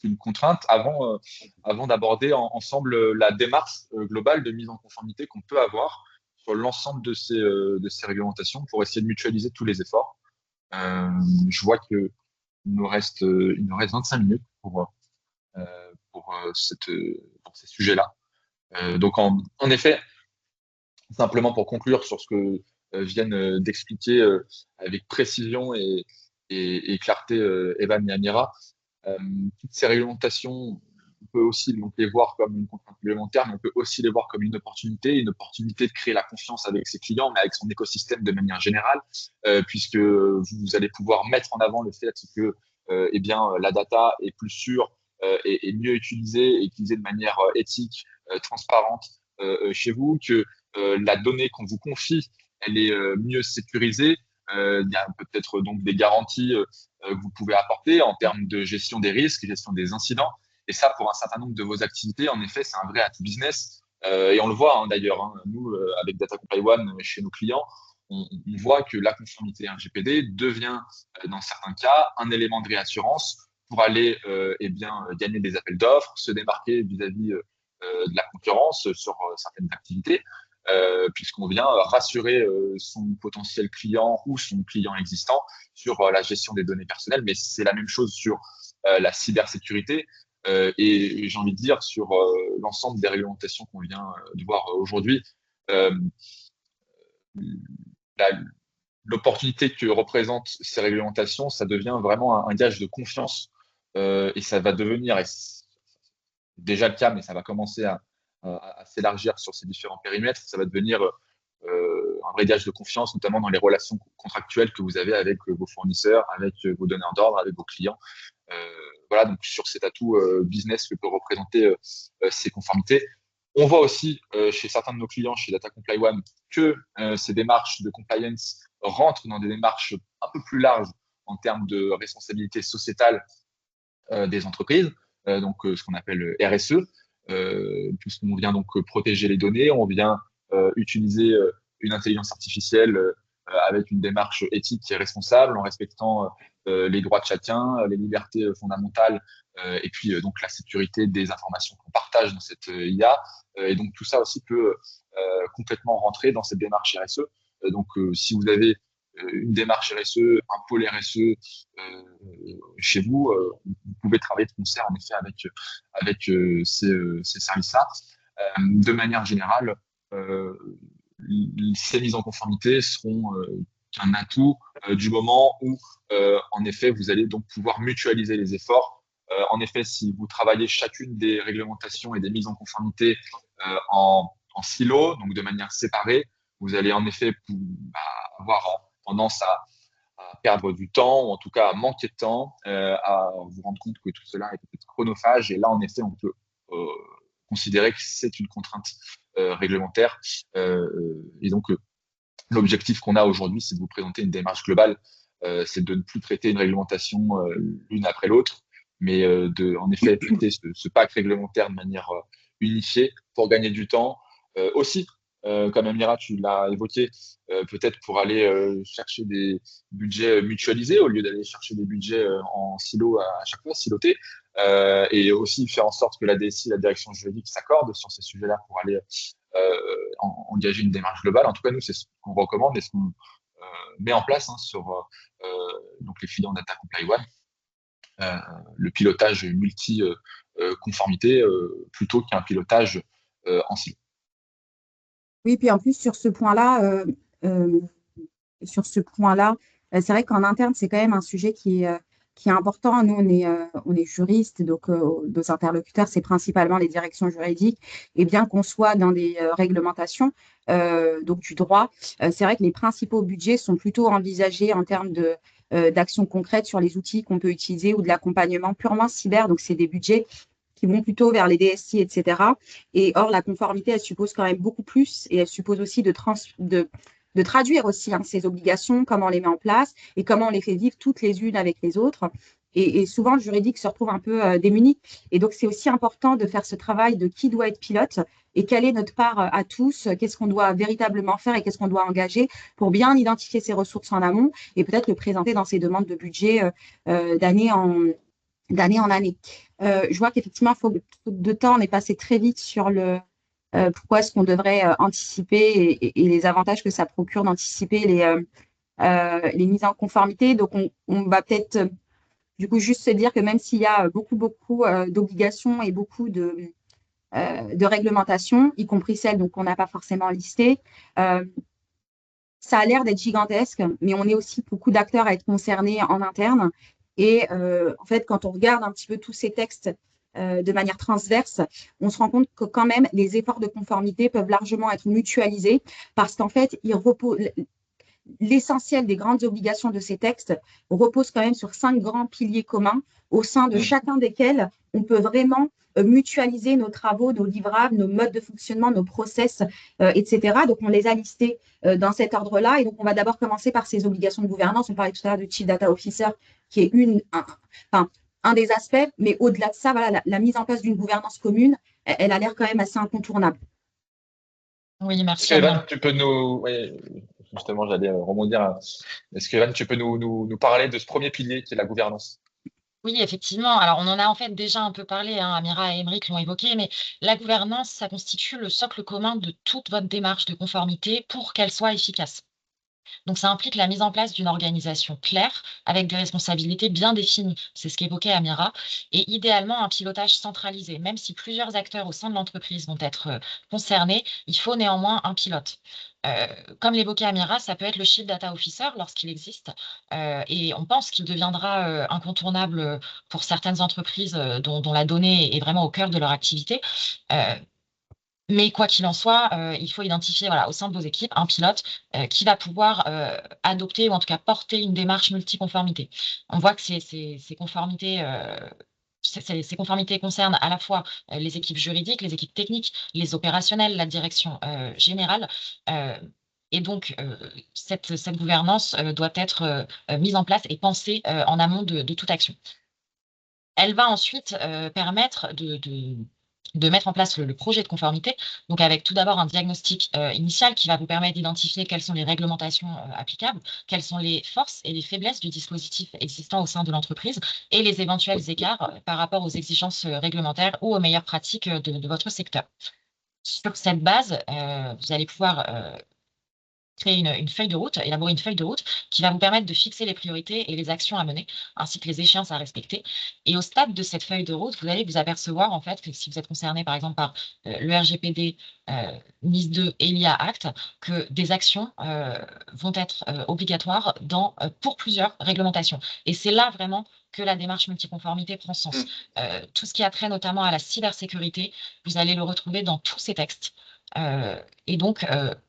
S1: une contrainte, avant d'aborder ensemble la démarche globale de mise en conformité qu'on peut avoir sur l'ensemble de ces réglementations pour essayer de mutualiser tous les efforts. Je vois qu'il nous reste 25 minutes pour ces sujets-là. Donc, en effet, simplement pour conclure sur ce que viennent d'expliquer avec précision et clarté Evan et Amira, toutes ces réglementations, on peut aussi donc les voir comme une contrainte réglementaire, mais on peut aussi les voir comme une opportunité de créer la confiance avec ses clients, mais avec son écosystème de manière générale, puisque vous allez pouvoir mettre en avant le fait que la data est plus sûre et mieux utilisée de manière éthique, transparente chez vous, que la donnée qu'on vous confie, elle est mieux sécurisée. Il y a peut-être donc des garanties que vous pouvez apporter en termes de gestion des risques, gestion des incidents. Et ça, pour un certain nombre de vos activités, en effet, c'est un vrai atout business. Et on le voit d'ailleurs, nous, avec Data Comply One, chez nos clients, on voit que la conformité RGPD devient, dans certains cas, un élément de réassurance pour aller gagner des appels d'offres, se démarquer vis-à-vis de la concurrence sur certaines activités, puisqu'on vient rassurer son potentiel client ou son client existant sur la gestion des données personnelles. Mais c'est la même chose sur la cybersécurité et j'ai envie de dire sur l'ensemble des réglementations qu'on vient de voir aujourd'hui. L'opportunité que représentent ces réglementations, ça devient vraiment un gage de confiance et ça va devenir, et c'est déjà le cas, mais ça va commencer à s'élargir sur ces différents périmètres. Ça va devenir un vrai gage de confiance, notamment dans les relations contractuelles que vous avez avec vos fournisseurs, avec vos donneurs d'ordre, avec vos clients. Voilà, donc sur cet atout business que peut représenter ces conformités. On voit aussi chez certains de nos clients, chez Data Comply One, que ces démarches de compliance rentrent dans des démarches un peu plus larges en termes de responsabilité sociétale des entreprises, donc ce qu'on appelle RSE, puisqu'on vient donc protéger les données, on vient utiliser une intelligence artificielle avec une démarche éthique et responsable, en respectant les droits de chacun, les libertés fondamentales, et puis donc la sécurité des informations qu'on partage dans cette IA. Et donc tout ça aussi peut complètement rentrer dans cette démarche RSE. Donc si vous avez une démarche RSE, un pôle RSE chez vous, vous pouvez travailler de concert en effet avec ces services-là. De manière générale, ces mises en conformité seront qu'un atout du moment où, en effet, vous allez donc pouvoir mutualiser les efforts. En effet, si vous travaillez chacune des réglementations et des mises en conformité en silo, donc de manière séparée, vous allez en effet avoir tendance à perdre du temps, ou en tout cas à manquer de temps, à vous rendre compte que tout cela est peut-être chronophage. Et là, en effet, on peut considérer que c'est une contrainte réglementaire. Et donc, l'objectif qu'on a aujourd'hui, c'est de vous présenter une démarche globale. C'est de ne plus traiter une réglementation l'une après l'autre, mais en effet, traiter ce pack réglementaire de manière unifiée pour gagner du temps. Aussi, comme Amira, tu l'as évoqué, peut-être pour aller chercher des budgets mutualisés au lieu d'aller chercher des budgets en silo à chaque fois, silotés. Et aussi faire en sorte que la DSI, la direction juridique, s'accordent sur ces sujets-là pour aller engager une démarche globale. En tout cas, nous, c'est ce qu'on recommande et ce qu'on met en place sur donc les clients Data Comply One, le pilotage multi-conformité plutôt qu'un pilotage en silo.
S2: Oui, puis en plus, sur ce point-là, c'est vrai qu'en interne, c'est quand même un sujet qui est important. Nous, on est juristes, donc nos interlocuteurs, c'est principalement les directions juridiques. Et bien qu'on soit dans des réglementations, donc du droit, c'est vrai que les principaux budgets sont plutôt envisagés en termes d'actions concrètes sur les outils qu'on peut utiliser ou de l'accompagnement purement cyber. Donc, c'est des budgets qui vont plutôt vers les DSI, etc. Et or, la conformité, elle suppose quand même beaucoup plus et elle suppose aussi de traduire aussi ces obligations, comment on les met en place et comment on les fait vivre toutes les unes avec les autres. Et souvent, le juridique se retrouve un peu démuni. Et donc, c'est aussi important de faire ce travail de qui doit être pilote et quelle est notre part à tous, qu'est-ce qu'on doit véritablement faire et qu'est-ce qu'on doit engager pour bien identifier ses ressources en amont et peut-être le présenter dans ses demandes de budget d'année en année. Je vois qu'effectivement, faute de temps, on est passé très vite sur pourquoi est-ce qu'on devrait anticiper et les avantages que ça procure d'anticiper les mises en conformité. Donc, on va peut-être du coup juste se dire que même s'il y a beaucoup d'obligations et beaucoup de réglementations, y compris celles donc, qu'on n'a pas forcément listées, ça a l'air d'être gigantesque, mais on est aussi beaucoup d'acteurs à être concernés en interne. Et en fait, quand on regarde un petit peu tous ces textes de manière transverse, on se rend compte que quand même, les efforts de conformité peuvent largement être mutualisés parce qu'en fait, l'essentiel des grandes obligations de ces textes repose quand même sur 5 grands piliers communs au sein de chacun desquels on peut vraiment mutualiser nos travaux, nos livrables, nos modes de fonctionnement, nos process, etc. Donc, on les a listés dans cet ordre-là. Et donc, on va d'abord commencer par ces obligations de gouvernance. On parlait tout à l'heure du Chief Data Officer, qui est un des aspects. Mais au-delà de ça, voilà, la mise en place d'une gouvernance commune, elle a l'air quand même assez incontournable.
S3: Oui, merci.
S1: Evan, tu peux nous... Oui, justement, j'allais rebondir. Est-ce que Evan, tu peux nous parler de ce premier pilier qui est la gouvernance?
S3: Oui, effectivement. Alors, on en a en fait déjà un peu parlé, hein, Amira et Émeric l'ont évoqué, mais la gouvernance, ça constitue le socle commun de toute votre démarche de conformité pour qu'elle soit efficace. Donc, ça implique la mise en place d'une organisation claire, avec des responsabilités bien définies. C'est ce qu'évoquait Amira. Et idéalement, un pilotage centralisé. Même si plusieurs acteurs au sein de l'entreprise vont être concernés, il faut néanmoins un pilote. Comme l'évoquait Amira, ça peut être le Chief Data Officer lorsqu'il existe. Et on pense qu'il deviendra incontournable pour certaines entreprises dont la donnée est vraiment au cœur de leur activité. Mais quoi qu'il en soit, il faut identifier voilà, au sein de vos équipes un pilote qui va pouvoir adopter ou en tout cas porter une démarche multiconformité. On voit que ces conformités, ces conformités concernent à la fois les équipes juridiques, les équipes techniques, les opérationnels, la direction générale. Et donc, cette gouvernance doit être mise en place et pensée en amont de toute action. Elle va ensuite permettre de mettre en place le projet de conformité, donc avec tout d'abord un diagnostic initial qui va vous permettre d'identifier quelles sont les réglementations applicables, quelles sont les forces et les faiblesses du dispositif existant au sein de l'entreprise et les éventuels écarts par rapport aux exigences réglementaires ou aux meilleures pratiques de votre secteur. Sur cette base, vous allez pouvoir créer une feuille de route, élaborer une feuille de route qui va vous permettre de fixer les priorités et les actions à mener, ainsi que les échéances à respecter. Et au stade de cette feuille de route, vous allez vous apercevoir en fait que si vous êtes concerné par exemple par le RGPD, NIS 2 et l'IA Act, que des actions vont être obligatoires pour plusieurs réglementations. Et c'est là vraiment que la démarche multiconformité prend sens. Tout ce qui a trait notamment à la cybersécurité, vous allez le retrouver dans tous ces textes. Et donc,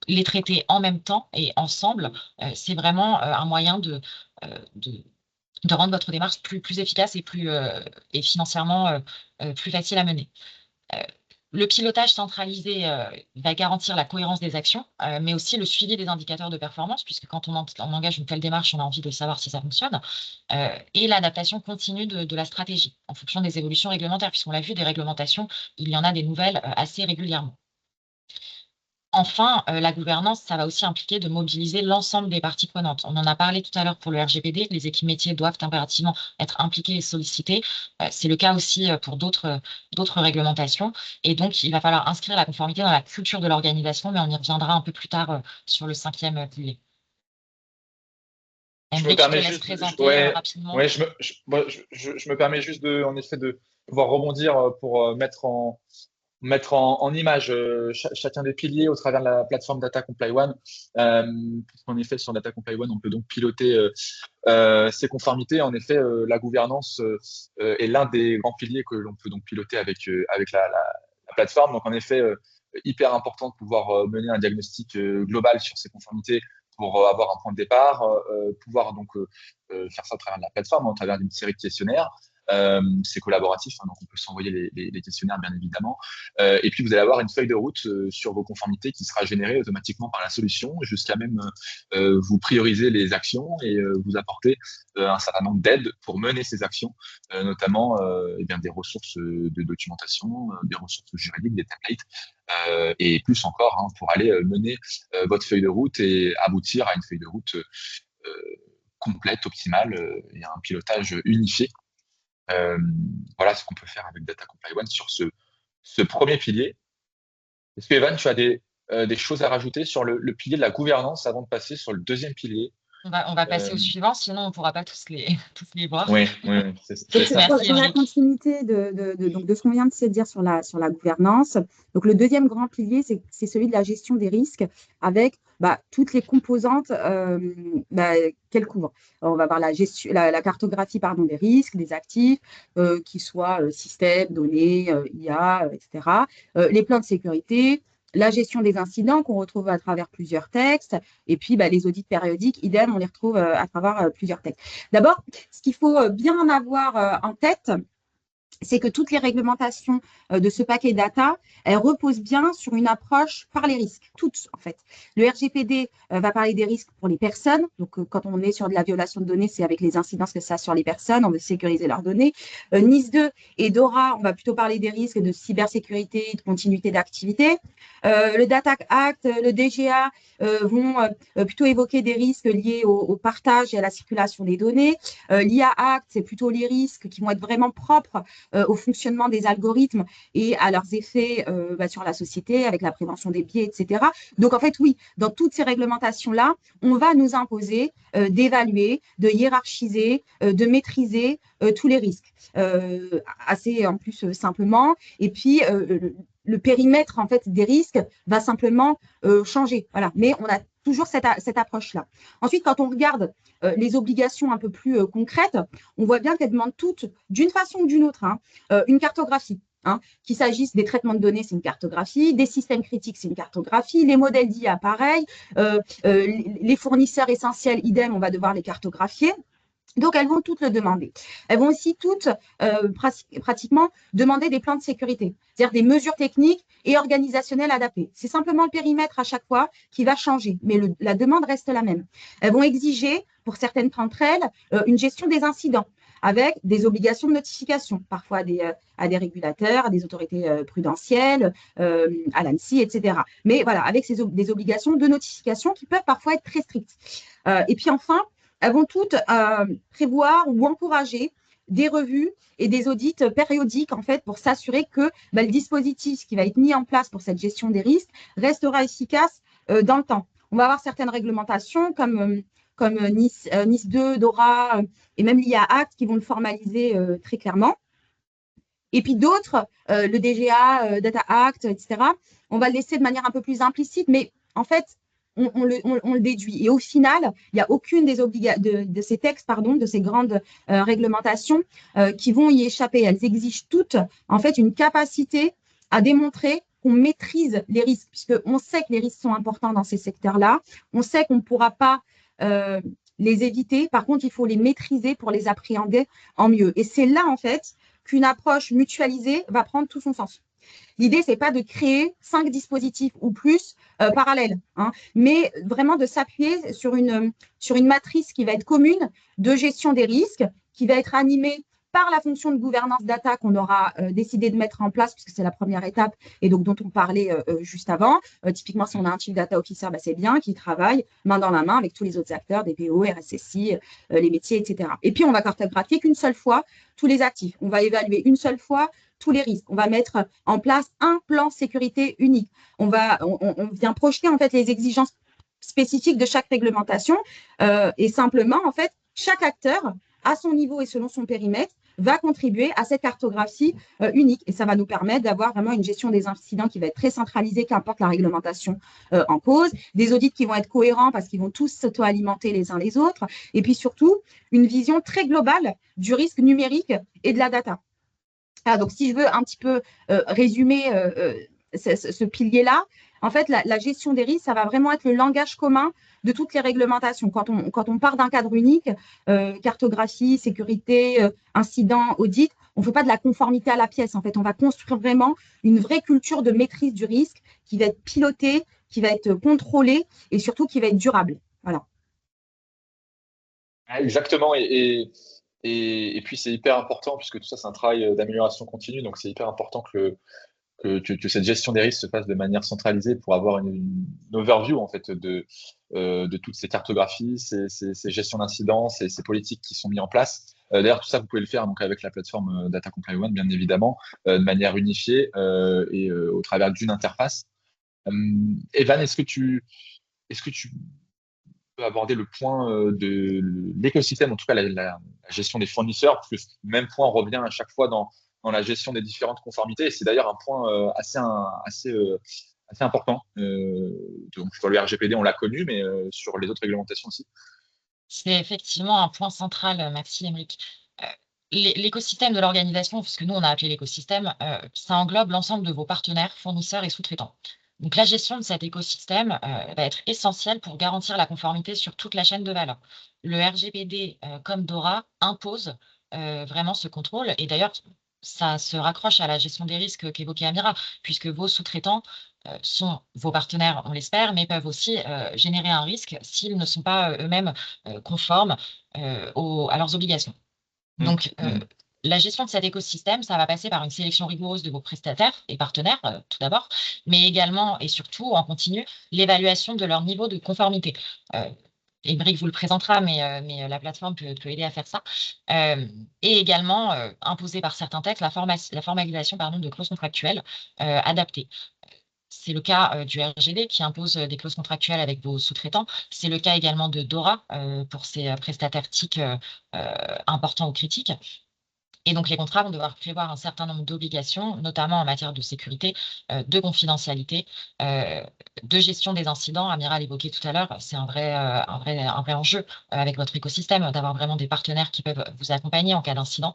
S3: les traiter en même temps et ensemble, c'est vraiment un moyen de rendre votre démarche plus efficace et financièrement plus facile à mener. Le pilotage centralisé va garantir la cohérence des actions, mais aussi le suivi des indicateurs de performance, puisque quand on engage une telle démarche, on a envie de savoir si ça fonctionne, et l'adaptation continue de la stratégie en fonction des évolutions réglementaires, puisqu'on l'a vu, des réglementations, il y en a des nouvelles assez régulièrement. Enfin, la gouvernance, ça va aussi impliquer de mobiliser l'ensemble des parties prenantes. On en a parlé tout à l'heure pour le RGPD, les équipes métiers doivent impérativement être impliquées et sollicitées. C'est le cas aussi pour d'autres réglementations. Et donc, il va falloir inscrire la conformité dans la culture de l'organisation, mais on y reviendra un peu plus tard sur le 5e pilier.
S1: Je me permets juste,
S3: rapidement.
S1: Ouais, je me permets juste en effet, de pouvoir rebondir pour mettre en image chacun des piliers au travers de la plateforme Data Comply One. Puisqu'en effet, sur Data Comply One, on peut donc piloter ces conformités. En effet, la gouvernance est l'un des grands piliers que l'on peut donc piloter avec la plateforme. Donc, en effet, hyper important de pouvoir mener un diagnostic global sur ces conformités pour avoir un point de départ, pouvoir donc faire ça au travers de la plateforme, au travers d'une série de questionnaires. C'est collaboratif, hein, donc on peut s'envoyer les questionnaires, bien évidemment. Et puis, vous allez avoir une feuille de route sur vos conformités qui sera générée automatiquement par la solution, jusqu'à même vous prioriser les actions et vous apporter un certain nombre d'aides pour mener ces actions, notamment des ressources de documentation, des ressources juridiques, des templates, et plus encore pour aller mener votre feuille de route et aboutir à une feuille de route complète, optimale, et à un pilotage unifié. Voilà ce qu'on peut faire avec Data Comply One sur ce premier pilier. Est-ce que, Evan, tu as des choses à rajouter sur le pilier de la gouvernance avant de passer sur le deuxième pilier?
S3: On va passer au suivant, sinon on ne pourra pas tous les voir.
S1: Oui, c'est ça.
S2: Dans la continuité de ce qu'on vient de se dire sur la gouvernance, donc le deuxième grand pilier, c'est celui de la gestion des risques avec toutes les composantes qu'elle couvre. On va voir la cartographie des risques, des actifs, qui soient système, données, IA, etc. Les plans de sécurité, la gestion des incidents qu'on retrouve à travers plusieurs textes, et puis les audits périodiques, idem, on les retrouve à travers plusieurs textes. D'abord, ce qu'il faut bien avoir en tête, c'est que toutes les réglementations de ce paquet data, elles reposent bien sur une approche par les risques, toutes en fait. Le RGPD va parler des risques pour les personnes, donc quand on est sur de la violation de données, c'est avec les incidences que ça a sur les personnes, on veut sécuriser leurs données. NIS 2 et DORA, on va plutôt parler des risques de cybersécurité, de continuité d'activité. Le Data Act, le DGA vont plutôt évoquer des risques liés au partage et à la circulation des données. L'IA Act, c'est plutôt les risques qui vont être vraiment propres au fonctionnement des algorithmes et à leurs effets sur la société, avec la prévention des biais, etc. Donc, en fait, oui, dans toutes ces réglementations-là, on va nous imposer d'évaluer, de hiérarchiser, de maîtriser tous les risques, assez en plus simplement. Et puis, le périmètre en fait des risques va simplement changer. Voilà. Mais on a toujours cette approche-là. Ensuite, quand on regarde les obligations un peu plus concrètes, on voit bien qu'elles demandent toutes, d'une façon ou d'une autre, une cartographie. Qu'il s'agisse des traitements de données, c'est une cartographie, des systèmes critiques, c'est une cartographie, les modèles d'IA, pareil, les fournisseurs essentiels, idem, on va devoir les cartographier. Donc, elles vont toutes le demander. Elles vont aussi toutes, pratiquement, demander des plans de sécurité, c'est-à-dire des mesures techniques et organisationnelles adaptées. C'est simplement le périmètre à chaque fois qui va changer, mais la demande reste la même. Elles vont exiger, pour certaines d'entre elles, une gestion des incidents, avec des obligations de notification, parfois à des régulateurs, à des autorités prudentielles, à l'ANSSI, etc. Mais voilà, avec des obligations de notification qui peuvent parfois être très strictes. Et puis enfin, elles vont toutes prévoir ou encourager des revues et des audits périodiques, en fait, pour s'assurer que le dispositif qui va être mis en place pour cette gestion des risques restera efficace dans le temps. On va avoir certaines réglementations comme NIS 2, DORA et même l'IA Act qui vont le formaliser très clairement. Et puis d'autres, le DGA, Data Act, etc., on va le laisser de manière un peu plus implicite, mais en fait, on le déduit. Et au final, il n'y a aucune de ces textes, de ces grandes réglementations qui vont y échapper. Elles exigent toutes, en fait, une capacité à démontrer qu'on maîtrise les risques, puisqu'on sait que les risques sont importants dans ces secteurs-là. On sait qu'on ne pourra pas les éviter. Par contre, il faut les maîtriser pour les appréhender en mieux. Et c'est là, en fait, qu'une approche mutualisée va prendre tout son sens. L'idée, ce n'est pas de créer 5 dispositifs ou plus parallèles, mais vraiment de s'appuyer sur une matrice qui va être commune de gestion des risques, qui va être animée par la fonction de gouvernance data qu'on aura décidé de mettre en place, puisque c'est la première étape, et donc dont on parlait juste avant. Typiquement, si on a un Chief Data Officer, c'est bien, qui travaille main dans la main avec tous les autres acteurs, DPO, RSSI, les métiers, etc. Et puis, on va cartographier qu'une seule fois tous les actifs. On va évaluer une seule fois tous les risques. On va mettre en place un plan sécurité unique. On vient projeter en fait les exigences spécifiques de chaque réglementation et simplement, en fait, chaque acteur, à son niveau et selon son périmètre, va contribuer à cette cartographie unique. Et ça va nous permettre d'avoir vraiment une gestion des incidents qui va être très centralisée, qu'importe la réglementation en cause, des audits qui vont être cohérents parce qu'ils vont tous s'auto-alimenter les uns les autres, et puis surtout, une vision très globale du risque numérique et de la data. Alors, donc, si je veux un petit peu résumer ce pilier-là, en fait, la gestion des risques, ça va vraiment être le langage commun de toutes les réglementations. Quand on part d'un cadre unique, cartographie, sécurité, incident, audit, on ne fait pas de la conformité à la pièce. En fait, on va construire vraiment une vraie culture de maîtrise du risque qui va être pilotée, qui va être contrôlée et surtout qui va être durable. Voilà.
S1: Exactement. Et puis, c'est hyper important, puisque tout ça, c'est un travail d'amélioration continue. Donc, c'est hyper important que cette gestion des risques se fasse de manière centralisée pour avoir une overview en fait de toutes ces cartographies, ces gestions d'incidents, ces politiques qui sont mises en place. D'ailleurs, tout ça, vous pouvez le faire donc avec la plateforme Data Comply One, bien évidemment, de manière unifiée et au travers d'une interface. Evan, est-ce que tu peux aborder le point de l'écosystème, en tout cas la gestion des fournisseurs, parce que ce même point revient à chaque fois dans la gestion des différentes conformités. Et c'est d'ailleurs un point assez important. Donc, sur le RGPD, on l'a connu, mais sur les autres réglementations aussi.
S3: C'est effectivement un point central, merci Émeric. L'écosystème de l'organisation, ce que nous on a appelé l'écosystème, ça englobe l'ensemble de vos partenaires, fournisseurs et sous-traitants. Donc la gestion de cet écosystème va être essentielle pour garantir la conformité sur toute la chaîne de valeur. Le RGPD comme DORA impose vraiment ce contrôle, et d'ailleurs ça se raccroche à la gestion des risques qu'évoquait Amira, puisque vos sous-traitants sont vos partenaires, on l'espère, mais peuvent aussi générer un risque s'ils ne sont pas eux-mêmes conformes à leurs obligations. Donc, la gestion de cet écosystème, ça va passer par une sélection rigoureuse de vos prestataires et partenaires, tout d'abord, mais également et surtout, en continu, l'évaluation de leur niveau de conformité. Émeric vous le présentera, mais la plateforme peut aider à faire ça. Et également, imposer par certains textes, la formalisation de clauses contractuelles adaptées. C'est le cas du RGD qui impose des clauses contractuelles avec vos sous-traitants. C'est le cas également de DORA pour ses prestataires TIC importants ou critiques. Et donc, les contrats vont devoir prévoir un certain nombre d'obligations, notamment en matière de sécurité, de confidentialité, de gestion des incidents. Amira l'évoquait tout à l'heure, c'est un vrai enjeu avec votre écosystème, d'avoir vraiment des partenaires qui peuvent vous accompagner en cas d'incident.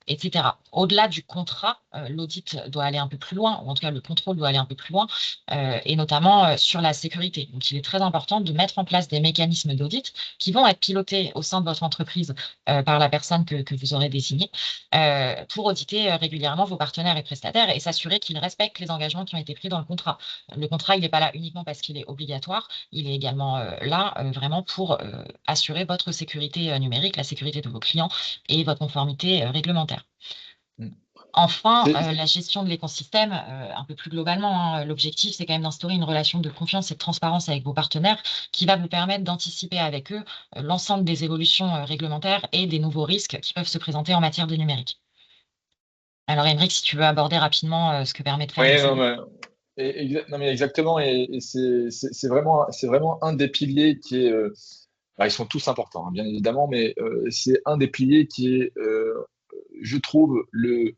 S3: etc. Au-delà du contrat, l'audit doit aller un peu plus loin, ou en tout cas le contrôle doit aller un peu plus loin, et notamment sur la sécurité. Donc, il est très important de mettre en place des mécanismes d'audit qui vont être pilotés au sein de votre entreprise par la personne que vous aurez désignée pour auditer régulièrement vos partenaires et prestataires et s'assurer qu'ils respectent les engagements qui ont été pris dans le contrat. Le contrat, il n'est pas là uniquement parce qu'il est obligatoire, il est également là vraiment pour assurer votre sécurité numérique, la sécurité de vos clients et votre conformité réglementaire.
S1: Mm.
S3: Enfin,
S1: C'est-
S3: la gestion de l'écosystème, un peu plus globalement, hein, l'objectif, c'est quand même d'instaurer une relation de confiance et de transparence avec vos partenaires qui va vous permettre d'anticiper avec eux l'ensemble des évolutions réglementaires et des nouveaux risques qui peuvent se présenter en matière de numérique. Alors, Émeric, si tu veux aborder rapidement ce que permet de faire
S1: Oui,
S3: l'ICD.
S1: non, mais exactement, et c'est vraiment un des piliers qui est, ils sont tous importants, hein, bien évidemment, mais c'est un des piliers qui est, je trouve, le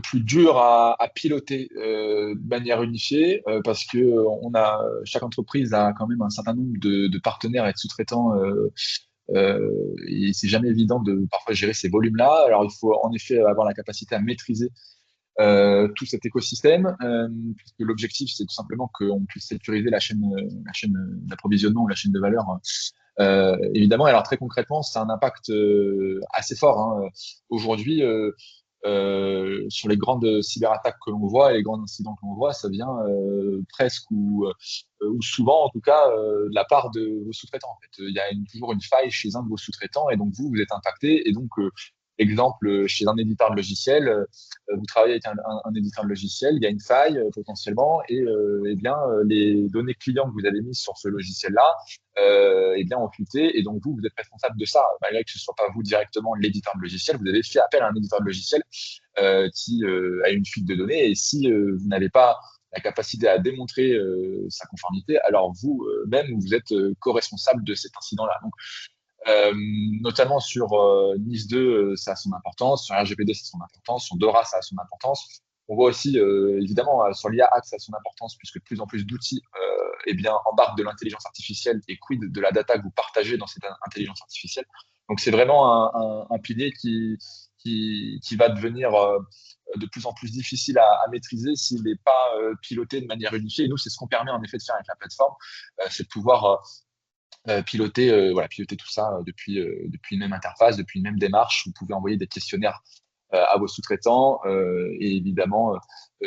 S1: plus dur à piloter de manière unifiée, parce que chaque entreprise a quand même un certain nombre de partenaires et de sous-traitants. Et c'est jamais évident de parfois gérer ces volumes-là. Alors, il faut en effet avoir la capacité à maîtriser tout cet écosystème, puisque l'objectif, c'est tout simplement qu'on puisse sécuriser la chaîne d'approvisionnement ou la chaîne de valeur. Évidemment, alors très concrètement, ça a un impact assez fort, hein. Aujourd'hui, sur les grandes cyberattaques que l'on voit et les grands incidents que l'on voit, ça vient presque ou souvent, en tout cas, de la part de vos sous-traitants. En fait. Il y a toujours une faille chez un de vos sous-traitants et donc vous êtes impacté. Et donc, exemple, chez un éditeur de logiciel, vous travaillez avec un éditeur de logiciel, il y a une faille potentiellement et eh bien, les données clients que vous avez mises sur ce logiciel-là eh bien, ont fuité. Et donc, vous êtes responsable de ça. Malgré que ce ne soit pas vous directement l'éditeur de logiciel, vous avez fait appel à un éditeur de logiciel qui a une fuite de données. Et si vous n'avez pas la capacité à démontrer sa conformité, alors vous-même, vous êtes co-responsable de cet incident-là. Donc, notamment sur NIS 2, ça a son importance, sur RGPD, ça a son importance, sur DORA, ça a son importance. On voit aussi, évidemment, sur l'IA Act, ça a son importance, puisque de plus en plus d'outils eh bien, embarquent de l'intelligence artificielle et quid de la data que vous partagez dans cette intelligence artificielle. Donc, c'est vraiment un pilier qui va devenir de plus en plus difficile à maîtriser s'il n'est pas piloté de manière unifiée. Et nous, c'est ce qu'on permet en effet de faire avec la plateforme, c'est de pouvoir piloter tout ça depuis une même interface, depuis une même démarche. Vous pouvez envoyer des questionnaires à vos sous-traitants et évidemment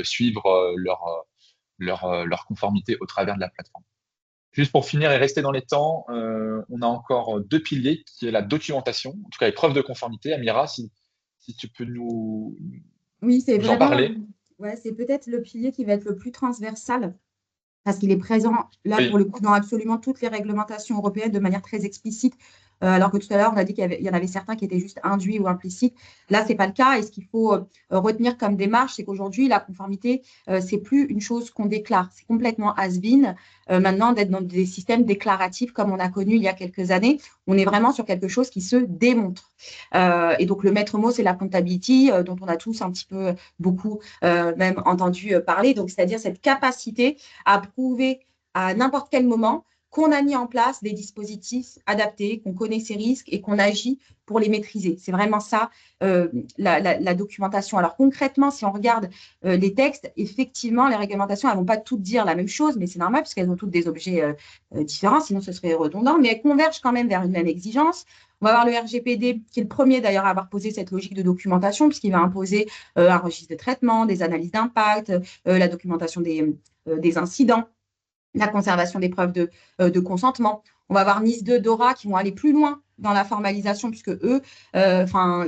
S1: suivre leur conformité au travers de la plateforme. Juste pour finir et rester dans les temps, on a encore deux piliers qui est la documentation, en tout cas les preuves de conformité. Amira, si tu peux
S2: Oui, c'est
S1: nous en
S2: vraiment,
S1: parler.
S2: ouais, c'est peut-être le pilier qui va être le plus transversal parce qu'il est présent là pour
S1: Oui,
S2: le coup dans absolument toutes les réglementations européennes de manière très explicite, alors que tout à l'heure on a dit qu'il y en avait certains qui étaient juste induits ou implicites. Là, c'est pas le cas. Et ce qu'il faut retenir comme démarche, c'est qu'aujourd'hui la conformité, c'est plus une chose qu'on déclare, c'est complètement has-been maintenant d'être dans des systèmes déclaratifs comme on a connu il y a quelques années. On est vraiment sur quelque chose qui se démontre. Et donc le maître mot, c'est la comptability, dont on a tous un petit peu beaucoup même entendu parler. Donc c'est-à-dire cette capacité à prouver à n'importe quel moment qu'on a mis en place des dispositifs adaptés, qu'on connaît ces risques et qu'on agit pour les maîtriser. C'est vraiment ça, la documentation. Alors concrètement, si on regarde les textes, effectivement, les réglementations, elles ne vont pas toutes dire la même chose, mais c'est normal puisqu'elles ont toutes des objets différents, sinon ce serait redondant, mais elles convergent quand même vers une même exigence. On va avoir le RGPD, qui est le premier d'ailleurs à avoir posé cette logique de documentation, puisqu'il va imposer un registre de traitement, des analyses d'impact, la documentation des incidents, la conservation des preuves de consentement. On va avoir NIS 2, DORA qui vont aller plus loin dans la formalisation, puisque eux,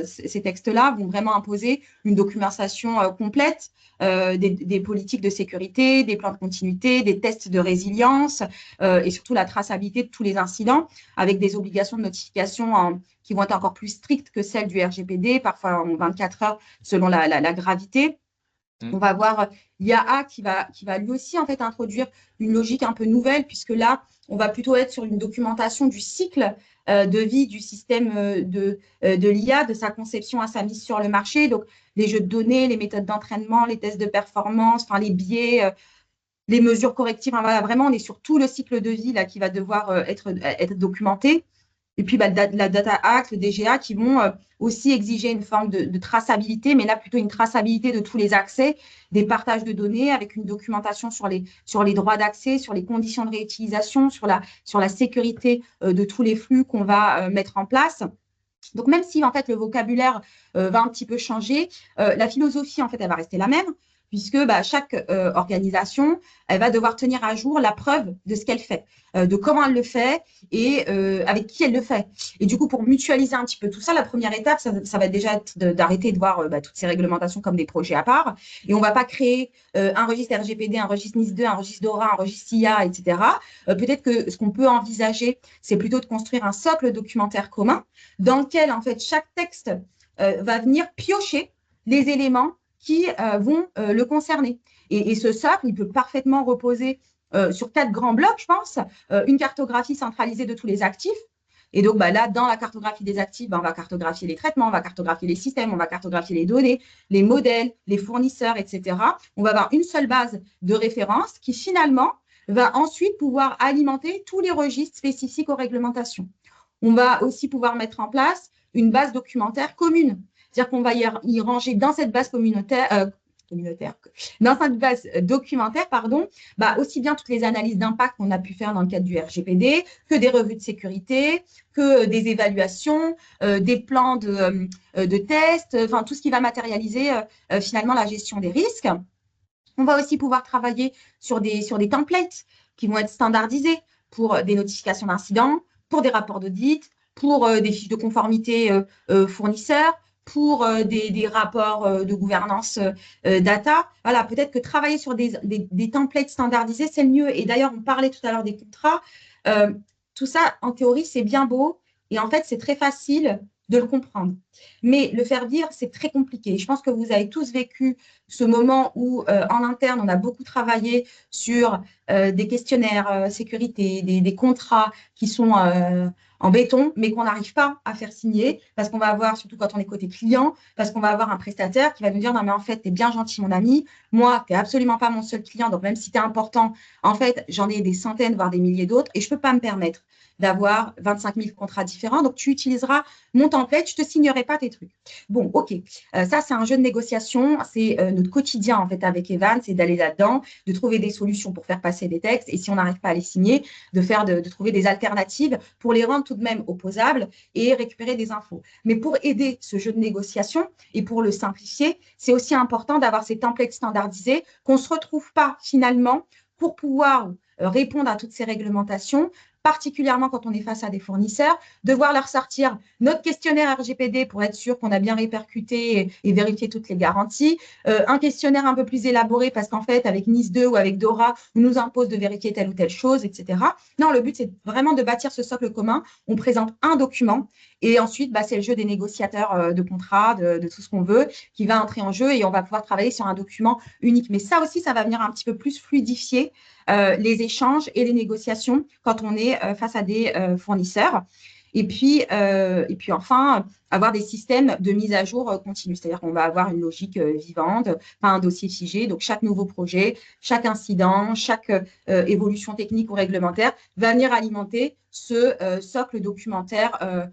S2: ces textes-là vont vraiment imposer une documentation complète des politiques de sécurité, des plans de continuité, des tests de résilience et surtout la traçabilité de tous les incidents, avec des obligations de notification qui vont être encore plus strictes que celles du RGPD, parfois en 24 heures selon la gravité. On va voir l'IAA qui va lui aussi en fait introduire une logique un peu nouvelle, puisque là, on va plutôt être sur une documentation du cycle de vie du système de l'IA, de sa conception à sa mise sur le marché. Donc, les jeux de données, les méthodes d'entraînement, les tests de performance, enfin, les biais, les mesures correctives. Enfin, voilà, vraiment, on est sur tout le cycle de vie là, qui va devoir être documenté. et puis la Data Act, le DGA, qui vont aussi exiger une forme de traçabilité, mais là plutôt une traçabilité de tous les accès, des partages de données avec une documentation sur les droits d'accès, sur les conditions de réutilisation, sur la sécurité de tous les flux qu'on va mettre en place. Donc, même si en fait le vocabulaire va un petit peu changer, la philosophie en fait elle va rester la même, puisque chaque organisation elle va devoir tenir à jour la preuve de ce qu'elle fait, de comment elle le fait et avec qui elle le fait. Et du coup, pour mutualiser un petit peu tout ça, la première étape, ça va déjà être d'arrêter de voir toutes ces réglementations comme des projets à part. Et on ne va pas créer un registre RGPD, un registre NIS2, un registre DORA, un registre SIA, etc. Peut-être que ce qu'on peut envisager, c'est plutôt de construire un socle documentaire commun dans lequel, en fait, chaque texte va venir piocher les éléments qui vont le concerner. Et ce socle, il peut parfaitement reposer sur 4 grands blocs, je pense. Une cartographie centralisée de tous les actifs. Et donc, là, dans la cartographie des actifs, on va cartographier les traitements, on va cartographier les systèmes, on va cartographier les données, les modèles, les fournisseurs, etc. On va avoir une seule base de référence qui, finalement, va ensuite pouvoir alimenter tous les registres spécifiques aux réglementations. On va aussi pouvoir mettre en place une base documentaire commune. C'est-à-dire qu'on va y ranger dans cette base dans cette base documentaire, aussi bien toutes les analyses d'impact qu'on a pu faire dans le cadre du RGPD, que des revues de sécurité, que des évaluations, des plans de tests, enfin tout ce qui va matérialiser finalement la gestion des risques. On va aussi pouvoir travailler sur des templates qui vont être standardisés pour des notifications d'incidents, pour des rapports d'audit, pour des fiches de conformité fournisseurs, pour des rapports de gouvernance data. Voilà, peut-être que travailler sur des templates standardisés, c'est le mieux. Et d'ailleurs, on parlait tout à l'heure des contrats. Tout ça, en théorie, c'est bien beau. Et en fait, c'est très facile de le comprendre. Mais le faire vivre, c'est très compliqué. Je pense que vous avez tous vécu ce moment où, en interne, on a beaucoup travaillé sur des questionnaires sécurité, des contrats qui sont en béton, mais qu'on n'arrive pas à faire signer parce qu'on va avoir, surtout quand on est côté client, parce qu'on va avoir un prestataire qui va nous dire non, mais en fait, tu es bien gentil, mon ami. Moi, tu n'es absolument pas mon seul client. Donc, même si tu es important, en fait, j'en ai des centaines, voire des milliers d'autres et je ne peux pas me permettre d'avoir 25 000 contrats différents. Donc, tu utiliseras mon template, je ne te signerai pas tes trucs. Bon, OK. Ça, c'est un jeu de négociation. C'est notre quotidien, en fait, avec Evan, c'est d'aller là-dedans, de trouver des solutions pour faire passer des textes. Et si on n'arrive pas à les signer, de trouver des alternatives pour les rendre tout de même opposables et récupérer des infos. Mais pour aider ce jeu de négociation et pour le simplifier, c'est aussi important d'avoir ces templates standardisés, qu'on ne se retrouve pas finalement pour pouvoir répondre à toutes ces réglementations, particulièrement quand on est face à des fournisseurs, devoir leur sortir notre questionnaire RGPD pour être sûr qu'on a bien répercuté et vérifié toutes les garanties, un questionnaire un peu plus élaboré parce qu'en fait, avec NIS2 ou avec DORA, on nous impose de vérifier telle ou telle chose, etc. Non, le but, c'est vraiment de bâtir ce socle commun. On présente un document et ensuite, c'est le jeu des négociateurs de contrats, de tout ce qu'on veut, qui va entrer en jeu et on va pouvoir travailler sur un document unique. Mais ça aussi, ça va venir un petit peu plus fluidifier les échanges et les négociations quand on est face à des fournisseurs. Et puis enfin, avoir des systèmes de mise à jour continue. C'est-à-dire qu'on va avoir une logique vivante, pas un dossier figé. Donc, chaque nouveau projet, chaque incident, chaque évolution technique ou réglementaire va venir alimenter ce socle documentaire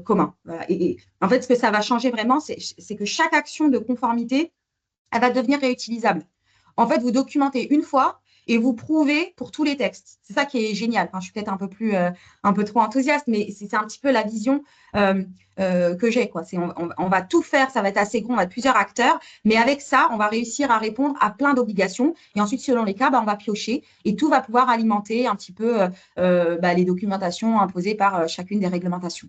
S2: commun. Voilà. Et en fait, ce que ça va changer vraiment, c'est que chaque action de conformité, elle va devenir réutilisable. En fait, vous documentez une fois et vous prouvez pour tous les textes. C'est ça qui est génial. Enfin, je suis peut-être un peu trop enthousiaste, mais c'est un petit peu la vision que j'ai, quoi. On va tout faire, ça va être assez grand, on va être plusieurs acteurs, mais avec ça, on va réussir à répondre à plein d'obligations. Et ensuite, selon les cas, on va piocher et tout va pouvoir alimenter un petit peu les documentations imposées par chacune des réglementations.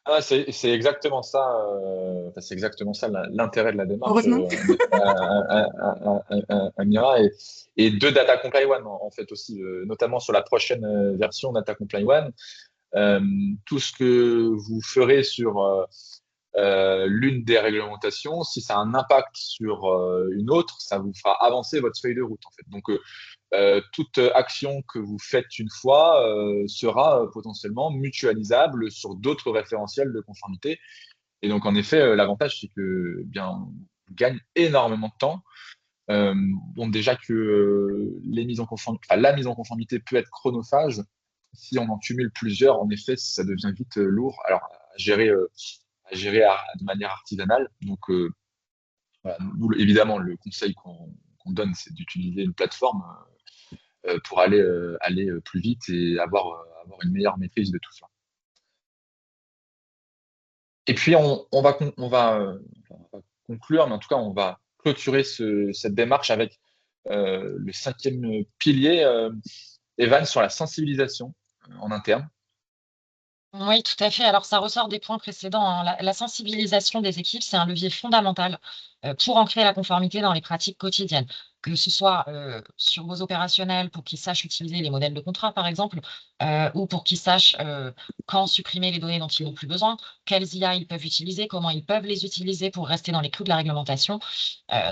S1: Ah, c'est exactement ça, c'est exactement ça l'intérêt de la démarche,
S2: Heureusement.
S1: Amira, et de Data Comply One en fait aussi, notamment sur la prochaine version Data Comply One. Tout ce que vous ferez sur l'une des réglementations, si ça a un impact sur une autre, ça vous fera avancer votre feuille de route en fait. Donc toute action que vous faites une fois sera potentiellement mutualisable sur d'autres référentiels de conformité. Et donc, en effet, l'avantage, c'est que bien, on gagne énormément de temps. Bon, déjà que la mise en conformité peut être chronophage. si on en cumule plusieurs, en effet, ça devient vite lourd. Alors, à gérer de manière artisanale. Donc, voilà, nous, évidemment, le conseil qu'on donne, c'est d'utiliser une plateforme pour aller plus vite et avoir une meilleure maîtrise de tout ça. Et puis, on va conclure, mais en tout cas, on va clôturer cette démarche avec le 5e pilier, Evan, sur la sensibilisation en interne.
S3: Oui, tout à fait. Alors, ça ressort des points précédents, hein. La sensibilisation des équipes, c'est un levier fondamental pour ancrer la conformité dans les pratiques quotidiennes, que ce soit sur vos opérationnels pour qu'ils sachent utiliser les modèles de contrat, par exemple, ou pour qu'ils sachent quand supprimer les données dont ils n'ont plus besoin, quelles IA ils peuvent utiliser, comment ils peuvent les utiliser pour rester dans les clous de la réglementation.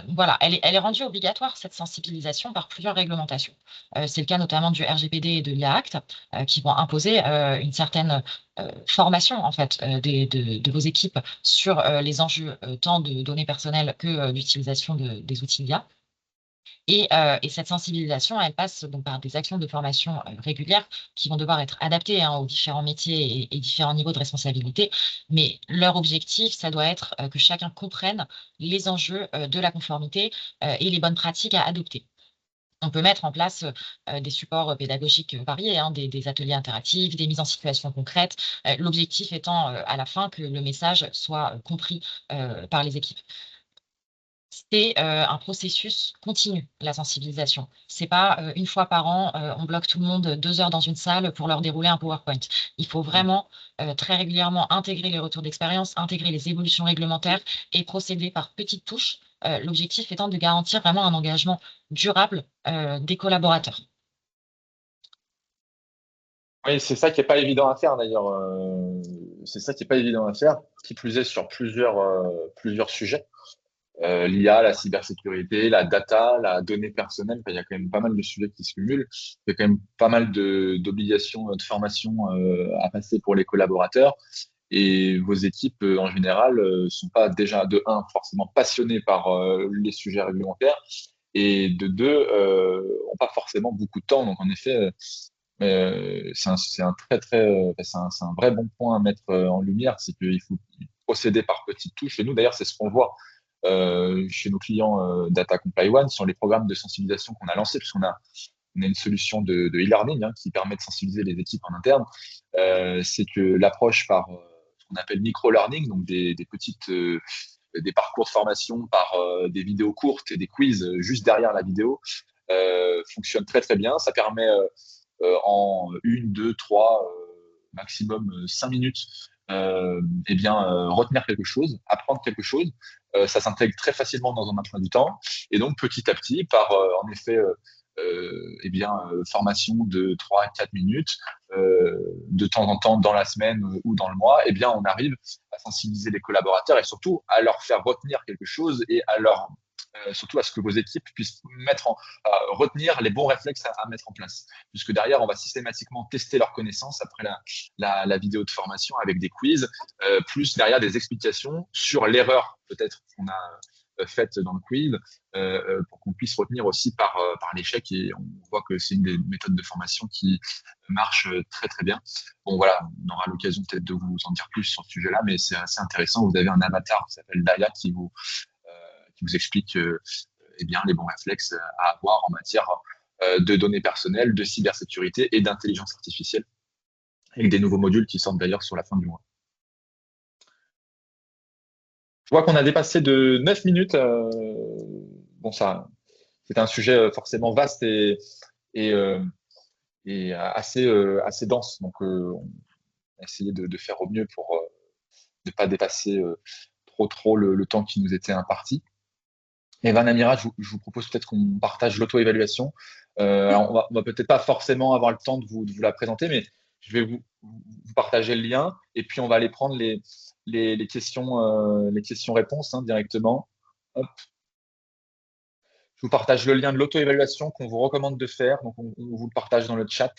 S3: Voilà, elle est rendue obligatoire, cette sensibilisation, par plusieurs réglementations. C'est le cas notamment du RGPD et de l'IA Act, qui vont imposer une certaine formation en fait de vos équipes sur les enjeux tant de données personnelles que d'utilisation des outils IA. Et cette sensibilisation, elle passe donc par des actions de formation régulières qui vont devoir être adaptées, hein, aux différents métiers et différents niveaux de responsabilité. Mais leur objectif, ça doit être que chacun comprenne les enjeux de la conformité et les bonnes pratiques à adopter. On peut mettre en place des supports pédagogiques variés, hein, des ateliers interactifs, des mises en situation concrètes, l'objectif étant à la fin que le message soit compris par les équipes. C'est un processus continu, la sensibilisation. C'est pas une fois par an, on bloque tout le monde 2 heures dans une salle pour leur dérouler un PowerPoint. Il faut vraiment très régulièrement intégrer les retours d'expérience, intégrer les évolutions réglementaires et procéder par petites touches, l'objectif étant de garantir vraiment un engagement durable des collaborateurs.
S1: Oui, c'est ça qui n'est pas évident à faire d'ailleurs. C'est ça qui n'est pas évident à faire, qui plus est sur plusieurs sujets. L'IA, la cybersécurité, la data, la donnée personnelle, enfin, il y a quand même pas mal de sujets qui se cumulent. Il y a quand même pas mal d'obligations de formation à passer pour les collaborateurs. Et vos équipes, en général, sont pas déjà de un forcément passionnées par les sujets réglementaires et de deux ont pas forcément beaucoup de temps. Donc en effet, c'est un très très, c'est un vrai bon point à mettre en lumière, c'est qu'il faut procéder par petites touches. Et nous, d'ailleurs, c'est ce qu'on voit chez nos clients Data Comply One sur les programmes de sensibilisation qu'on a lancés, puisqu'on a une solution de e-learning qui permet de sensibiliser les équipes en interne. C'est que l'approche par ce qu'on appelle micro-learning, donc des parcours de formation par des vidéos courtes et des quiz juste derrière la vidéo, fonctionne très très bien. Ça permet en 1, 2, 3, maximum 5 minutes, retenir quelque chose, apprendre quelque chose. Ça s'intègre très facilement dans un emploi du temps. Et donc, petit à petit, par en effet formation de 3 à 4 minutes, de temps en temps dans la semaine ou dans le mois, on arrive à sensibiliser les collaborateurs et surtout à leur faire retenir quelque chose et surtout à ce que vos équipes puissent retenir les bons réflexes à mettre en place. Puisque derrière, on va systématiquement tester leurs connaissances après la vidéo de formation avec des quiz, plus derrière des explications sur l'erreur peut-être qu'on a faite dans le quiz, pour qu'on puisse retenir aussi par l'échec. Et on voit que c'est une des méthodes de formation qui marche très très bien. Bon voilà, on aura l'occasion peut-être de vous en dire plus sur ce sujet-là, mais c'est assez intéressant. Vous avez un avatar qui s'appelle Daya qui vous explique les bons réflexes à avoir en matière de données personnelles, de cybersécurité et d'intelligence artificielle, avec des nouveaux modules qui sortent d'ailleurs sur la fin du mois. Je vois qu'on a dépassé de 9 minutes. Bon, ça, c'est un sujet forcément vaste et assez dense. Donc, on a essayé de faire au mieux pour ne pas dépasser trop le temps qui nous était imparti. Evan, Amira, je vous propose peut-être qu'on partage l'auto-évaluation. Alors, on va peut-être pas forcément avoir le temps de vous la présenter, mais je vais vous partager le lien et puis on va aller prendre les questions-réponses directement. Hop. Je vous partage le lien de l'auto-évaluation qu'on vous recommande de faire. Donc, on vous le partage dans le chat.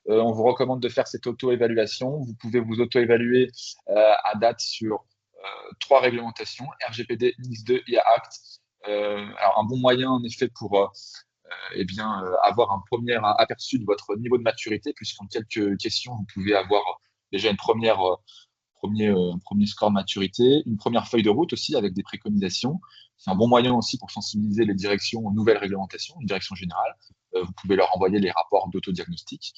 S1: On vous recommande de faire cette auto-évaluation. Vous pouvez vous auto-évaluer à date sur 3 réglementations, RGPD, NIS2, IA Act. Alors, un bon moyen, en effet, pour eh bien, avoir un premier aperçu de votre niveau de maturité, puisqu'en quelques questions, vous pouvez avoir déjà un premier score de maturité, une première feuille de route aussi avec des préconisations. C'est un bon moyen aussi pour sensibiliser les directions aux nouvelles réglementations, une direction générale. Vous pouvez leur envoyer les rapports d'autodiagnostic.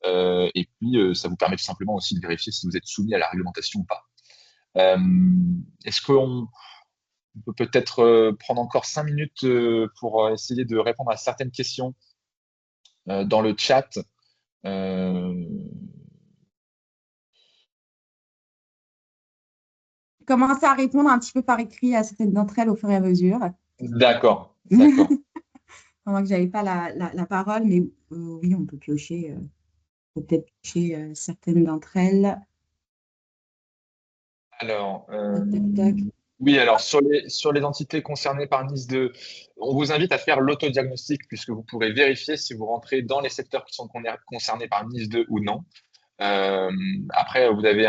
S1: Et puis, ça vous permet tout simplement aussi de vérifier si vous êtes soumis à la réglementation ou pas. Euh, Est-ce qu'on peut peut-être prendre encore 5 minutes pour essayer de répondre à certaines questions dans le chat? Euh,
S2: Commencer à répondre un petit peu par écrit à certaines d'entre elles au fur et à mesure.
S1: D'accord, d'accord.
S2: Pendant que je n'avais pas la parole, mais oui, on peut piocher. On peut peut-être piocher certaines d'entre elles.
S1: Alors,
S2: Tac, tac, tac.
S1: oui, alors sur les entités concernées par NIS2, on vous invite à faire l'autodiagnostic puisque vous pourrez vérifier si vous rentrez dans les secteurs qui sont concernés par NIS2 ou non. Après, vous avez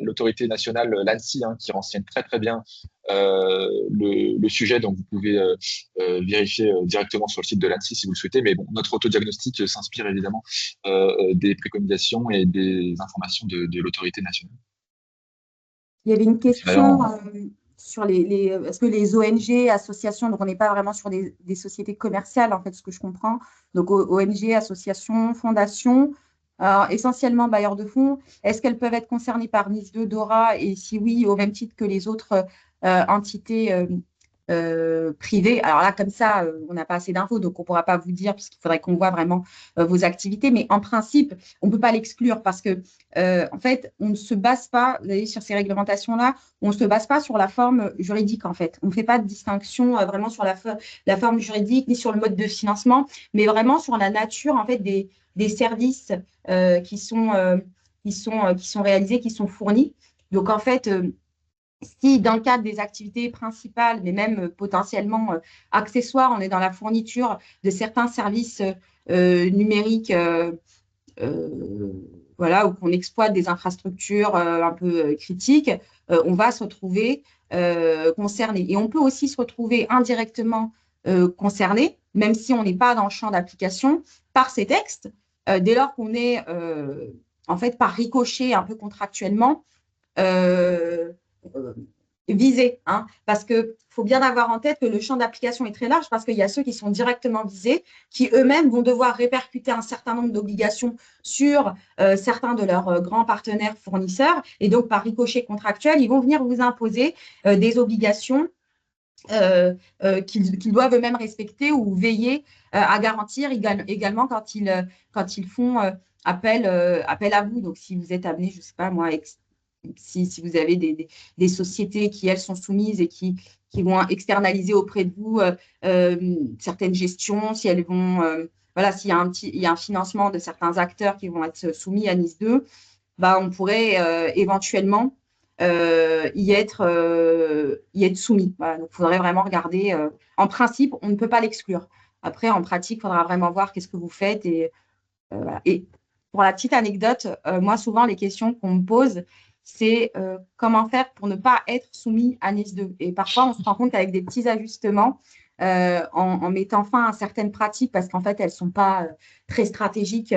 S1: l'autorité nationale, l'ANSSI, hein, qui renseigne très très bien le sujet, donc vous pouvez vérifier directement sur le site de l'ANSSI si vous le souhaitez. Mais bon, notre autodiagnostic s'inspire évidemment des préconisations et des informations de l'autorité nationale.
S2: Il y avait une
S1: C'est
S2: question
S1: vraiment-
S2: sur est-ce que les ONG, associations, donc on n'est pas vraiment sur des sociétés commerciales, en fait, ce que je comprends. Donc ONG, associations, fondations, essentiellement bailleurs de fonds, est-ce qu'elles peuvent être concernées par NIS2, DORA, et si oui, au même titre que les autres entités privées? Alors là, comme ça, on n'a pas assez d'infos, donc on ne pourra pas vous dire, puisqu'il faudrait qu'on voit vraiment vos activités. Mais en principe, on ne peut pas l'exclure parce que en fait, on ne se base pas, vous voyez, sur ces réglementations-là, on ne se base pas sur la forme juridique, en fait. On ne fait pas de distinction vraiment sur la forme juridique ni sur le mode de financement, mais vraiment sur la nature, en fait, des services qui sont réalisés, qui sont fournis. Donc, en fait, si dans le cadre des activités principales, mais même potentiellement accessoires, on est dans la fourniture de certains services numériques, euh, voilà, ou qu'on exploite des infrastructures un peu critiques, on va se retrouver concerné. Et on peut aussi se retrouver indirectement concerné, même si on n'est pas dans le champ d'application, par ces textes, dès lors qu'on est en fait par ricochet un peu contractuellement euh, euh, visés, hein, parce qu'il faut bien avoir en tête que le champ d'application est très large, parce qu'il y a ceux qui sont directement visés, qui eux-mêmes vont devoir répercuter un certain nombre d'obligations sur certains de leurs grands partenaires fournisseurs, et donc par ricochet contractuel, ils vont venir vous imposer des obligations qu'ils doivent eux-mêmes respecter ou veiller à garantir également quand ils font appel à vous. Donc, si vous êtes amené, je ne sais pas moi, si vous avez des sociétés qui, elles, sont soumises et qui vont externaliser auprès de vous certaines gestions, si elles vont, voilà, s'il y a il y a un financement de certains acteurs qui vont être soumis à NIS2, bah, on pourrait éventuellement y être soumis. Voilà, donc, il faudrait vraiment regarder. En principe, on ne peut pas l'exclure. Après, en pratique, il faudra vraiment voir qu'est-ce que vous faites. Voilà. Et pour la petite anecdote, moi, souvent, les questions qu'on me pose, c'est comment faire pour ne pas être soumis à NIS2. Et parfois, on se rend compte qu'avec des petits ajustements, en mettant fin à certaines pratiques, parce qu'en fait, elles ne sont pas très stratégiques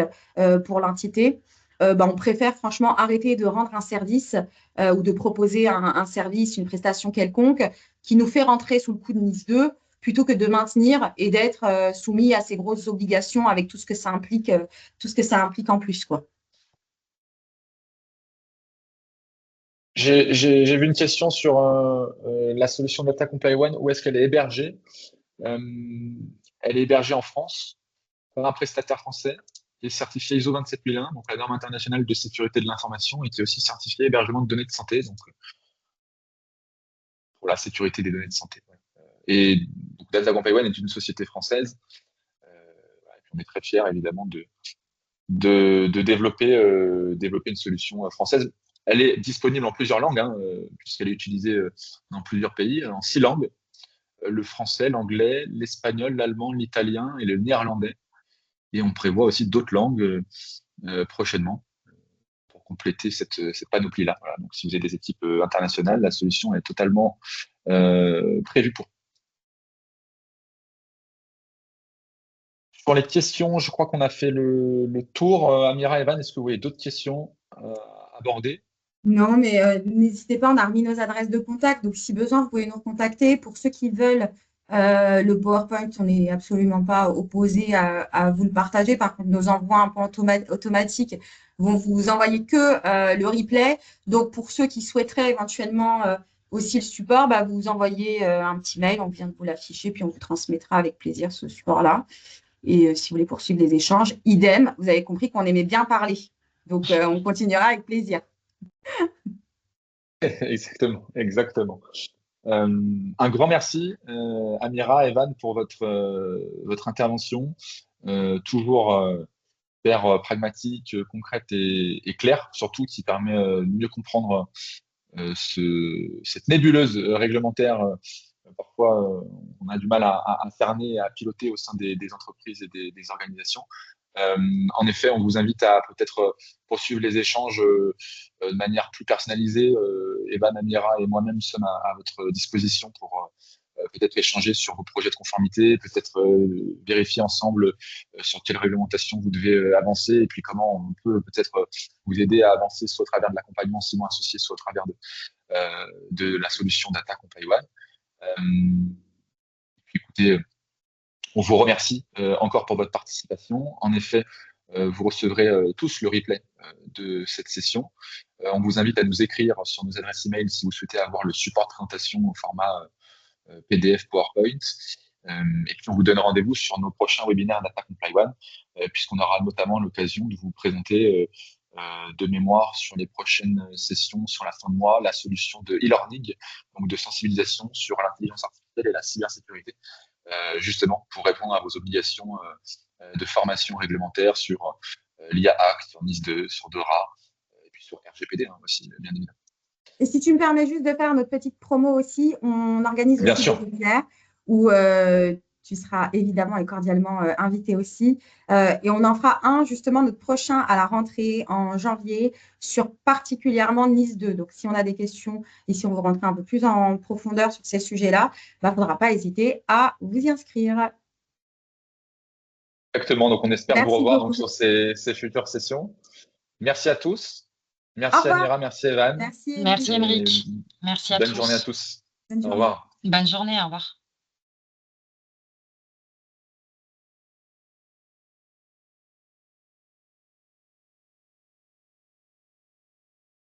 S2: pour l'entité, bah, on préfère franchement arrêter de rendre un service ou de proposer un service, une prestation quelconque qui nous fait rentrer sous le coup de NIS2 plutôt que de maintenir et d'être soumis à ces grosses obligations avec tout ce que ça implique en plus, quoi.
S1: J'ai vu une question sur la solution Data Comply One. Où est-ce qu'elle est hébergée? Euh, Elle est hébergée en France par un prestataire français qui est certifié ISO 27001, donc la norme internationale de sécurité de l'information, et qui est aussi certifié hébergement de données de santé, donc pour la sécurité des données de santé. Ouais. Et donc, Data Comply One est une société française. Et puis on est très fiers évidemment de développer une solution française. Elle est disponible en plusieurs langues, hein, puisqu'elle est utilisée dans plusieurs pays, en 6 langues: le français, l'anglais, l'espagnol, l'allemand, l'italien et le néerlandais. Et on prévoit aussi d'autres langues prochainement pour compléter cette panoplie-là. Voilà. Donc, si vous avez des équipes internationales, la solution est totalement prévue pour. Pour les questions, je crois qu'on a fait le tour. Amira, Evan, est-ce que vous avez d'autres questions à aborder?
S2: Non, mais n'hésitez pas, on a remis nos adresses de contact. Donc, si besoin, vous pouvez nous contacter. Pour ceux qui veulent le PowerPoint, on n'est absolument pas opposé à vous le partager. Par contre, nos envois un peu automatiques vont vous envoyer que le replay. Donc, pour ceux qui souhaiteraient éventuellement aussi le support, bah, vous envoyez un petit mail, on vient de vous l'afficher, puis on vous transmettra avec plaisir ce support-là. Et si vous voulez poursuivre les échanges, idem, vous avez compris qu'on aimait bien parler. Donc, on continuera avec plaisir.
S1: Exactement, exactement. Un grand merci, Amira, Evan, pour votre intervention, toujours hyper pragmatique, concrète et claire, surtout qui permet de mieux comprendre cette nébuleuse réglementaire. Parfois, on a du mal à cerner, à piloter au sein des entreprises et des organisations. En effet, on vous invite à peut-être poursuivre les échanges de manière plus personnalisée. Evan, Amira et moi-même sommes à votre disposition pour peut-être échanger sur vos projets de conformité, peut-être vérifier ensemble sur quelle réglementation vous devez avancer et puis comment on peut peut-être vous aider à avancer soit au travers de l'accompagnement Simon Associé, soit au travers de la solution Data Comply One. Puis écoutez, on vous remercie encore pour votre participation. En effet, vous recevrez tous le replay de cette session. On vous invite à nous écrire sur nos adresses email si vous souhaitez avoir le support de présentation au format PDF PowerPoint. Et puis, on vous donne rendez-vous sur nos prochains webinaires Data Comply One, puisqu'on aura notamment l'occasion de vous présenter de mémoire sur les prochaines sessions sur la fin de mois la solution de e-learning, donc de sensibilisation sur l'intelligence artificielle et la cybersécurité, justement pour répondre à vos obligations de formation réglementaire sur l'IA Act, sur NIS2, sur DORA, et puis sur RGPD aussi, bien évidemment.
S2: Et si tu me permets juste de faire notre petite promo aussi, on organise
S1: Bien
S2: aussi
S1: sûr.
S2: des webinaires où tu seras évidemment et cordialement invité aussi. Et on en fera un justement, notre prochain à la rentrée en janvier, sur particulièrement Nice 2. Donc, si on a des questions et si on veut rentrer un peu plus en profondeur sur ces sujets-là, il ne faudra pas hésiter à vous y inscrire.
S1: Exactement, donc on espère vous
S2: Merci
S1: revoir
S2: beaucoup.
S1: donc, sur ces futures sessions. Merci à tous.
S2: Au
S1: Merci
S2: revoir.
S1: Amira, merci Evan.
S2: Merci,
S3: Merci
S2: Émilie.
S3: Émeric. Merci à
S1: Bonne
S3: tous.
S1: journée à tous.
S2: Bonne
S1: Au
S2: journée.
S1: revoir.
S3: Bonne journée, au revoir.